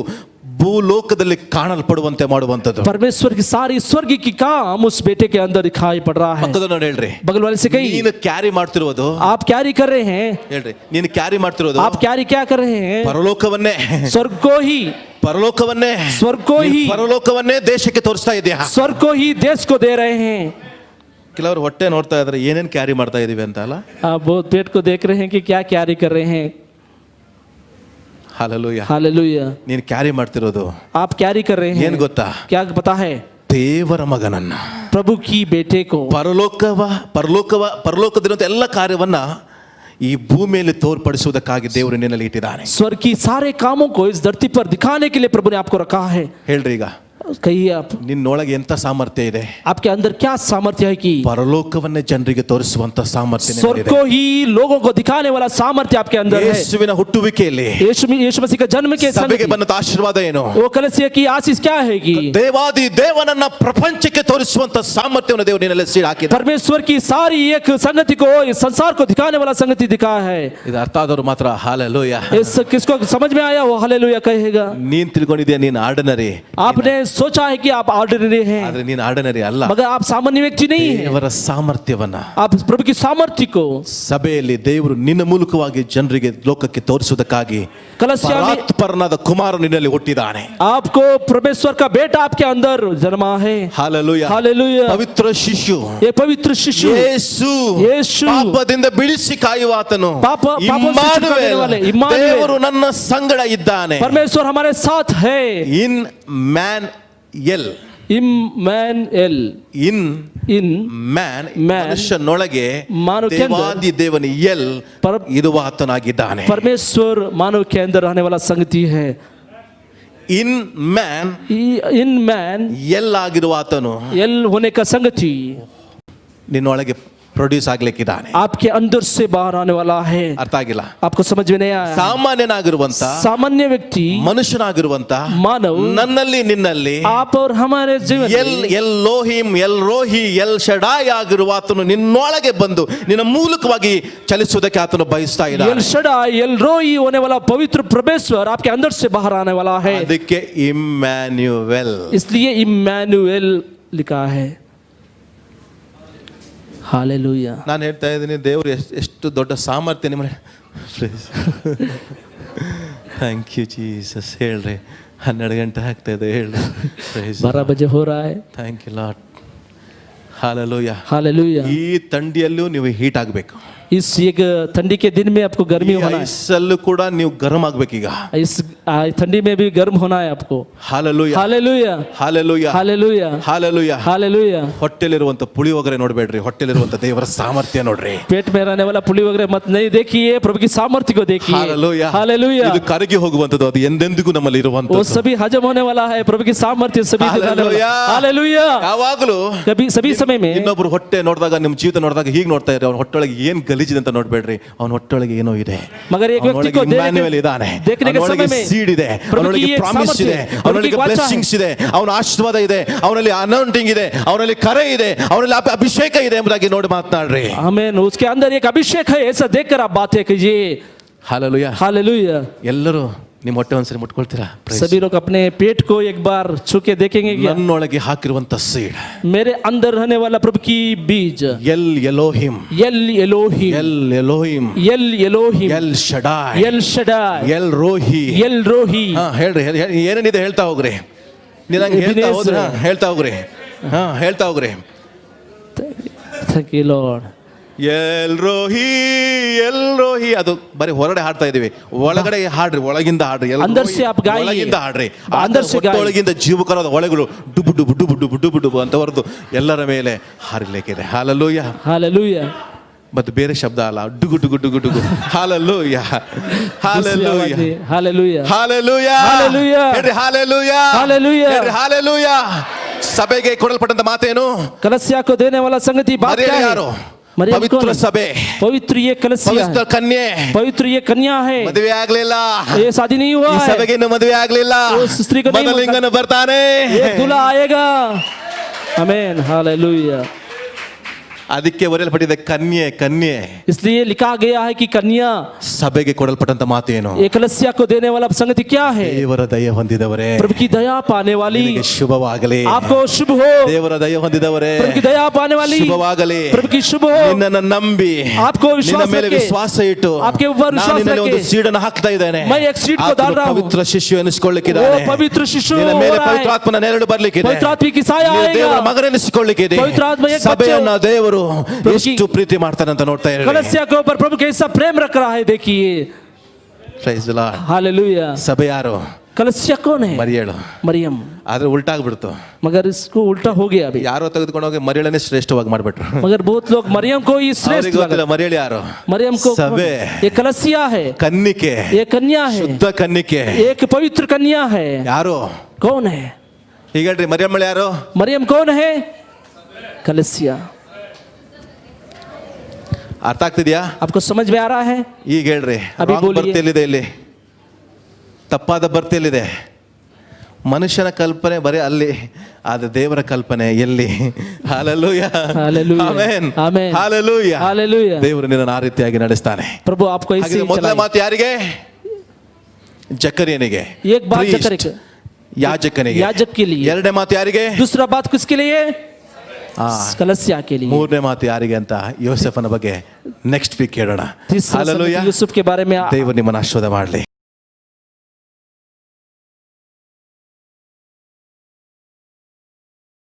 ಭೂಲೋಕದಲ್ಲಿ ಕಾಣಲ್ಪಡುವಂತೆ ಮಾಡುವಂಥದ್ದು. परमेश्वर की सारी स्वर्ग की काम उस बेटे के अंदर दिखाई पड़ रहा है. ಪಕ್ಕದ ನೋಡಿ ಹೇಳ್ರಿ, बगल वाले से कही, ನೀನು ಕ್ಯಾರಿ ಮಾಡ್ತಿರೋದು, आप कैरी कर रहे हैं, ಹೇಳ್ರಿ, ನೀನು ಕ್ಯಾರಿ ಮಾಡ್ತಿರೋದು आप कैरी क्या कर रहे हैं? ಪರಲೋಕವನ್ನೇ, स्वर्ग को ही, ಪರಲೋಕವನ್ನೇ, स्वर्ग को ही, ಪರಲೋಕವನ್ನೇ ದೇಶಕ್ಕೆ ತೋರಿಸ್ತಾ ಇದೆಯಾ? स्वर्ग को ही देश को दे रहे हैं. ಕೆಲವರು ಹೊಟ್ಟೆ ನೋಡ್ತಾ ಇದ್ರೆ ಏನೇನ್ ಕ್ಯಾರಿ ಮಾಡ್ತಾ ಇದೀವಿ ಅಂತ ಅಲ್ಲ. आप बहुत पेट को देख रहे हैं कि क्या कैरी कर रहे हैं. ಹಾಲೆಲೂಯಾ. हालेलुया. ನೀನು ಕ್ಯಾರಿ ಮಾಡ್ತಿರೋದು आप कैरी कर रहे ಏನ್ हैं, ಗೊತ್ತಾ? क्या पता है? ದೇವರ ಮಗನನ್ನ, प्रभु की बेटे को. ಪರಲೋಕದಿರುವಂತ ಎಲ್ಲ ಕಾರ್ಯವನ್ನ ಈ ಭೂಮಿಯಲ್ಲಿ ತೋರ್ಪಡಿಸುವುದಕ್ಕಾಗಿ ದೇವರು ನಿನ್ನಲ್ಲಿ ಇಟ್ಟಿದ್ದಾನೆ. स्वर्ग की सारे कामों को इस धरती पर दिखाने के लिए प्रभु ने आपको रखा है. ಹೇಳ್ರಿ, ಈಗ कहिए आप, ನಿನ್ನೊಳಗೆ ಎಂತ ಸಾಮರ್ಥ್ಯ ಇದೆ? आपके अंदर क्या सामर्थ्य है कि ಪರಲೋಕವನ್ನೇ ಜನರಿಗೆ ತೋರಿಸುವಂತ ಸಾಮರ್ಥ್ಯ स्वर्ग ನಿನ್ನಲ್ಲಿದೆ. को ही लोगों को दिखाने वाला सामर्थ्य आपके अंदर है. ಯೇಸುವಿನ ಹುಟ್ಟುವಿಕೆಯಲ್ಲಿ यीशु मसीह का जन्म के ಸಭೆಗೆ संग ಬಂದ ಆಶೀರ್ವಾದ ಏನು? वो कलीसिया की आशीष क्या है कि ದೇವಾದಿ ದೇವನನ್ನ ಪ್ರಪಂಚಕ್ಕೆ ತೋರಿಸುವಂತ ಸಾಮರ್ಥ್ಯವನ್ನು ದೇವರು ನಿನ್ನಲ್ಲಿ ಸೀಡ್ ಹಾಕಿದ. परमेश्वर की सारी एक संगति को इस संसार को दिखाने वाला संगति दिखा है. ಇದು ಅರ್ಥ ಆದವರು ಮಾತ್ರ ಹಾಲೆಲೂಯಾ. इस किसको समझ में आया वो हालेलुया कहेगा. ನೀನ್ ತಿಳ್ಕೊಂಡಿದ್ಯಾ ನೀನ್ ಆರ್ಡಿನರಿ, आपने सोचा है कि आप ऑर्डिनरी हैं, ಆದ್ರೆ ನೀನ್ ಆರ್ಡಿನರಿ ಅಲ್ಲ. मगर आप सामान्य व्यक्ति नहीं है. ದೇವರ ಸಾಮರ್ಥ್ಯವನ್ನ आप प्रभु की सामर्थ्य को ಸಭೆಯಲ್ಲಿ ದೇವರು ನಿನ್ನ ಮೂಲಕವಾಗಿ ಜನರಿಗೆ ಲೋಕಕ್ಕೆ ತೋರಿಸುವುದಕ್ಕಾಗಿ कलीसिया में ಪರಾತ್ಪರನಾದ ಕುಮಾರನು ನಿನ್ನಲ್ಲಿ ಹುಟ್ಟಿದ್ದಾನೆ. आपको परमेश्वर का बेटा आपके अंदर जन्मा है. ಹಾಲೆಲೂಯಾ. हालेलुया. ಪವಿತ್ರ ಶಿಶು ये पवित्र शिशु ಯೇಸು, ಯೇಸು, ಪಾಪದಿಂದ ಬಿಡಿಸಿ ಕಾಯುವಾತನು, ಪಾಪೋं से छुटकाने ಇಮ್ಮಾನುವೇಲ್, वाले, ಇಮ್ಮಾನುವೇಲ್. ದೇವರು ನನ್ನ ಸಂಗಡ ಇದ್ದಾನೆ. परमेश्वर हमारे साथ है. ಇನ್ man El, Immanuel, in in man, Man, ಮನುಷ್ಯನೊಳಗೆ ಮಾನವ के अंदर, ದೇವಾದಿ ದೇವನ ಎಲ್ ಇರುವಾತನಾಗಿದ್ದಾನೆ. परमेश्वर मानव के अंदर रहने वाला संगति है. ಇನ್ ಮ್ಯಾನ್ इन मैन ಎಲ್ ಆಗಿರುವಾತನು एल होने का संगति ನಿನ್ನೊಳಗೆ ಪ್ರೊಡ್ಯೂಸ್ ಆಗ್ಲಿಕ್ಕಿದ್ದಾನೆ. आपके अंदर से बाहर आने वाला है. ಅರ್ಥ ಆಗಿಲ್ಲ? आपको समझ में नहीं आया? ಸಾಮಾನ್ಯನಾಗಿರುವಂತ सामान्य व्यक्ति, ಮನುಷ್ಯನಾಗಿರುವಂತ मानव, ನನ್ನಲ್ಲಿ ನಿನ್ನಲ್ಲಿ आप और हमारे जीवन ಎಲ್ में El Elohim, El Roi, El Shaddai ಆಗಿರುವಾತನು ನಿನ್ನೊಳಗೆ ಬಂದು ನಿನ್ನ ಮೂಲಕವಾಗಿ ಚಲಿಸುವುದಕ್ಕೆ ಆತನು ಬಯಸ್ತಾ एल ಇದ್ದಾನೆ. शडाई, एल रोई होने वाला पवित्र परमेश्वर आपके अंदर से बाहर आने वाला है. ಅದಕ್ಕೆ ಇಮ್ಯಾನ್ಯುವೆಲ್. इसलिए इम्मानुएल लिखा है. हालेलुया. ನಾನು ಹೇಳ್ತಾ ಇದ್ದೀನಿ, ದೇವರು ಎಷ್ಟು ದೊಡ್ಡ ಸಾಮರ್ಥ್ಯ ನಿಮ್ಮ ಥ್ಯಾಂಕ್ ಯು ಜೀಸಸ್. ಹೇಳ್ರಿ, 12 ಗಂಟೆ ಆಗ್ತಾ ಇದೆ, ಹೇಳ್ರಿ. 12 बजे हो रहा है. Thank you Lord. Hallelujah. Hallelujah. ಈ ಥಂಡಿಯಲ್ಲೂ ನೀವು ಹೀಟ್ ಆಗಬೇಕು. इस एक ठंडी के दिन में आपको गर्मी होना है. ಐಸಲ್ಲೂ ಕೂಡ ನೀವು ಗರಂ ಆಗ್ಬೇಕೀಗ. इस ठंडी में भी गर्म होना है आपको. Hallelujah. Hallelujah. Hallelujah. Hallelujah. Hallelujah. Hallelujah. ಹೊಟ್ಟೆಲಿರುವಂತ ಪುಳಿಯೋಗರೆ ನೋಡ್ಬೇಡ್ರಿ, ಹೊಟ್ಟೆಲಿರುವಂತ ದೇವರ ಸಾಮರ್ಥ್ಯ ನೋಡ್ರಿ. पेट में रहने वाला पुली वगैरह मत नहीं देखिए, प्रभु की सामर्थ्य को देखिए. ಹಾಲೆಲೂಯಾ. हालेलुया. ಇದು ಕರಗಿ ಹೋಗುವಂತದ್ದು, ಅದು ಎಂದೆಂದಿಗೂ ನಮ್ಮಲ್ಲಿ वो ಇರುವಂತದ್ದು. सभी हजम होने वाला है. प्रभु की सामर्थ्य सभी दिखाने वाला. हालेलुया. हालेलुया. ಯಾವಾಗಲೂ कभी सभी समय में ಇನ್ನೊಬ್ರು ಹೊಟ್ಟೆ ನೋಡಿದಾಗ, ನಿಮ್ಮ ಜೀವಿತ ನೋಡಿದಾಗ ಹೀಗೆ ನೋಡ್ತಾ ಇರಿ, ಅವ್ನ ಹೊಟ್ಟೆೊಳಗೆ ಏನ್ ಗಲೀಜಿದೆ ಅಂತ ನೋಡ್ಬೇಡ್ರಿ. ಅವನ ಹೊಟ್ಟೆೊಳಗೆ ಏನೋ ಇದೆ. मगर एक व्यक्ति को ಇಮ್ಯಾನ್ಯುಯಲ್ ಇದ್ದಾನೆ. देखने के समय में ಸೀಡ್ ಇದೆ, ಅವನೊಳಗೆ ಪ್ರಾಮಿಸ್ ಇದೆ, ಅವನೊಳಗೆ ಬ್ಲೆಸ್ಸಿಂಗ್ಸ್ ಇದೆ, ಅವನ ಆಶೀರ್ವಾದ ಇದೆ, ಅವನಲ್ಲಿ ಅನೌಂಟಿಂಗ್ ಇದೆ, ಅವನಲ್ಲಿ ಕರೆ ಇದೆ, ಅವನಲ್ಲಿ ಅಭಿಷೇಕ ಇದೆ ಎಂಬುದಾಗಿ ನೋಡಿ ಮಾತನಾಡ್ರಿ. आमीन. उसके अंदर एक अभिषेक है, ऐसा देखकर आप बातें कीजिए. ಹಾಲೆಲೂಯಾ. हालेलुया. ಎಲ್ಲರೂ ನಿಮ್ಮ ಹೊಟ್ಟೆ ಒಂದ್ಸರಿ ಮುಟ್ಕೊಳ್ತೀರಾ? सभी लोग अपने पेट को एक बार छू के देखेंगे क्या? ನನ್ನೊಳಗೆ ಹಾಕಿರುವಂತ ಸೀಡ್, मेरे अंदर रहने वाला प्रभु की बीज, ಎಲ್ ಎಲೋಹಿಮ್, यल एलोहिम, ಎಲ್ ಎಲೋಹಿಮ್, यल एलोहिम, ಎಲ್ ಶಡಾಯ್, यल शडाई, ಎಲ್ ರೋಹಿ. यल रोही. ಹಾ ಹೇಳ್ರಿ, ಏನೇನಿದೆ ಹೇಳ್ತಾ ಹೋಗ್ರಿ. ನೀನ್ ಹಂಗೆ ಹೇಳ್ತಾ ಹೋದ್ರೆ ಹೇಳ್ತಾ ಹೋಗ್ರಿ. ಹಾ ಹೇಳ್ತಾ ಹೋಗ್ರಿ. Thank you Lord. L Roi, L Rohi. ಅದು ಬರೀ ಹೊರಗಡೆ ಹಾಡ್ತಾ ಇದೀವಿ, ಒಳಗಡೆ ಹಾಡ್ರಿ, ಒಳಗಿಂದ ಹಾಡ್ರಿ. अंदर से आप गाइए. ಒಳಗಿಂದ ಹಾಡ್ರಿ. अंदर से गाइए. ಒಳಗಿಂದ ಜೀವಕರಾದ ಒಳಗಳು ಡುಬು ಡುಬು ಡುಬು ಡುಬು ಡುಬು ಡುಬು ಅಂತ ಹೊರದು ಎಲ್ಲರ ಮೇಲೆ ಹಾರಿಲಿಕ್ಕಿದೆ. ಹಾಲೆಲೂಯಾ. हालेलुया. ಮತ್ತೆ ಬೇರೆ ಶಬ್ದ ಅಲ್ಲ, ಡುಗು ಡುಗು ಡುಗು ಡುಗು. Hallelujah. Hallelujah. Hallelujah. Hallelujah. Hallelujah. ಹೇಳ್ರಿ ಹಾಲೆಲೂಯಾ. हालेलुया. ಹೇಳ್ರಿ ಹಾಲೆಲೂಯಾ. ಸಭೆಗೆ ಕೊಡಲ್ಪಟ್ಟಂತ ಮಾತೇನು? कलीसिया को देने वाला संगति बात क्या है? ಯಾರು? मरियम ಪವಿತ್ರ कौन है? ಸಭೆ, पवित्र ये कलीसिया ಪವಿತ್ರ है. ಕನ್ಯೆ. पवित्र ये कन्या है. ಮದುವೆ ಆಗ್ಲಿಲ್ಲ, ये शादी नहीं हुआ ಈ है. ಸಭೆಗೆ ಇನ್ನು ಮದುವೆ ಆಗ್ಲಿಲ್ಲ. उस स्त्री को नहीं ಮೊದಲಿಂಗನು ಬರ್ತಾನೆ. ये दूल्हा आएगा. आमीन. हालेलुया. ಅದಕ್ಕೆ ಬರೆಯಲ್ಪಟ್ಟಿದೆ ಕನ್ಯೆ ಕನ್ಯೆ. इसलिए लिखा गया है कि कन्या, ಸಭೆಗೆ ಕೊಡಲ್ಪಟ್ಟಂತ ಮಾತು ಏನು? एकलस्या को देने वाला संगति क्या है? ದೇವರ ದಯೆ ಹೊಂದಿದವರೇ, प्रभु की दया पाने वाली, ನಿನಗೆ ಶುಭವಾಗಲಿ. आपको शुभ हो। ದೇವರ ದಯೆ ಹೊಂದಿದವರೇ, प्रभु की दया पाने वाली, ಶುಭವಾಗಲಿ. प्रभु की शुभ हो। ನಿನ್ನನ್ನು ನಂಬಿ आपको विश्वास ನಿನ್ನ ಮೇಲೆ रखे, ವಿಶ್ವಾಸ ಇಟ್ಟು आपके ऊपर ನಾನು विश्वास ನಿನ್ನ ಮೇಲೆ ಒಂದು रखे। ಸೀಡನ್ನು ಹಾಕ್ತಾ ಇದ್ದೇನೆ. मैं एक सीड को डाल रहा हूं। ಪವಿತ್ರ ಶಿಶು ಎನಿಸಿಕೊಳ್ಳಿಕ್ಕಿದ್ದಾನೆ. वो पवित्र शिशु ನಿನ್ನ हो ಮೇಲೆ रहा है। ಪವಿತ್ರಾತ್ಮನ ನೆರಳು ಬರ್ಲಿಕ್ಕಿದೆ. पवित्र आत्मा की साया ನೀನು आएगा। ದೇವರ ಮಗನೆನಿಸಿಕೊಳ್ಳಿಕ್ಕಿದೆ. पवित्र आत्मा एक ಸಭೆಯನ್ನ ದೇವರು प्रभु ಎಷ್ಟು ಪ್ರೀತಿ ಮಾಡ್ತಾನೆ ಅಂತ ನೋಡ್ತಾ ಇದ್ದಾರೆ. कलस्या के ऊपर प्रभु कैसा प्रेम रख रहा है, देखिए। Praise the Lord. हालेलुया। ಸಭೆ ಯಾರು? कलस्या कौन है? ಮರಿಯಳು. मरियम। ಆದ್ರೆ ಉಲ್ಟಾಗ್ಬಿಡ್ತು. मगर इसको उल्टा हो गया अभी। ಯಾರೋ ತೆಗೆದುಕೊಂಡು ಹೋಗಿ ಮರಿಯಳನ್ನೇ ಶ್ರೇಷ್ಠವಾಗಿ ಮಾಡ್ಬಿಟ್ರು. मगर बहुत लोग मरियम को ही श्रेष्ठ ಅವ್ರಿಗೆ ಗೊತ್ತಿಲ್ಲ लगा। ಮರಿಯಳು ಯಾರು? मरियम को सभे। ये कलस्या है, ಕನ್ನಿಕೆ, ये कन्या है, ಶುದ್ಧ ಕನ್ನಿಕೆ. एक पवित्र कन्या है। ಯಾರು? कौन है? ಈಗ ಹೇಳ್ರಿ, ಮರಿಯಮ್ಮಳು ಯಾರು? मरियम कौन है? कलस्या। ಅರ್ಥ ಆಗ್ತಿದ್ಯಾ? आपको समझ में आ रहा है? ಈಗ ಹೇಳ್ರಿ, ಅಭಿ ರಾಂಗ್ ಬೋಲಿಯೇ. ಬರ್ತಿಯಲ್ಲಿದೆ, ಇಲ್ಲಿ ತಪ್ಪಾದ ಬರ್ತಿಯಲ್ಲಿದೆ. ಮನುಷ್ಯನ ಕಲ್ಪನೆ ಬರೀ ಅಲ್ಲಿ, ಆದ್ರೆ ದೇವರ ಕಲ್ಪನೆ ಎಲ್ಲಿ? Hallelujah, hallelujah, amen, amen, hallelujah. Hallelujah. ದೇವರು ನಿನ್ನನ್ನು ಆ ರೀತಿಯಾಗಿ ನಡೆಸ್ತಾನೆ. प्रभु आपको ऐसे ಹಾಗೆ ही ಮೊದಲ चलाए। ಮಾತು ಯಾರಿಗೆ? ಜಕರಿಯನಿಗೆ, एक बात Priest, जकरिया, ಯಾಜಕನಿಗೆ. याजक के लिए। ಎರಡನೇ ಮಾತು ಯಾರಿಗೆ? दूसरा बात किसके लिए? ಆ, कलस्या के लिए। ಮೂರನೇ ಮಾತು ಯಾರಿಗೆ ಅಂತ ಯೋಸೆಫನ ಬಗ್ಗೆ ನೆಕ್ಸ್ಟ್ ವೀಕ್ ಹೇಳೋಣ. तीसरा ಹಾಲೆಲೂಯಾ. यूसुफ के बारे में ದೇವರು ನಿಮ್ಮನ್ನು ಆಶೀರ್ವಾದ ಮಾಡಲಿ.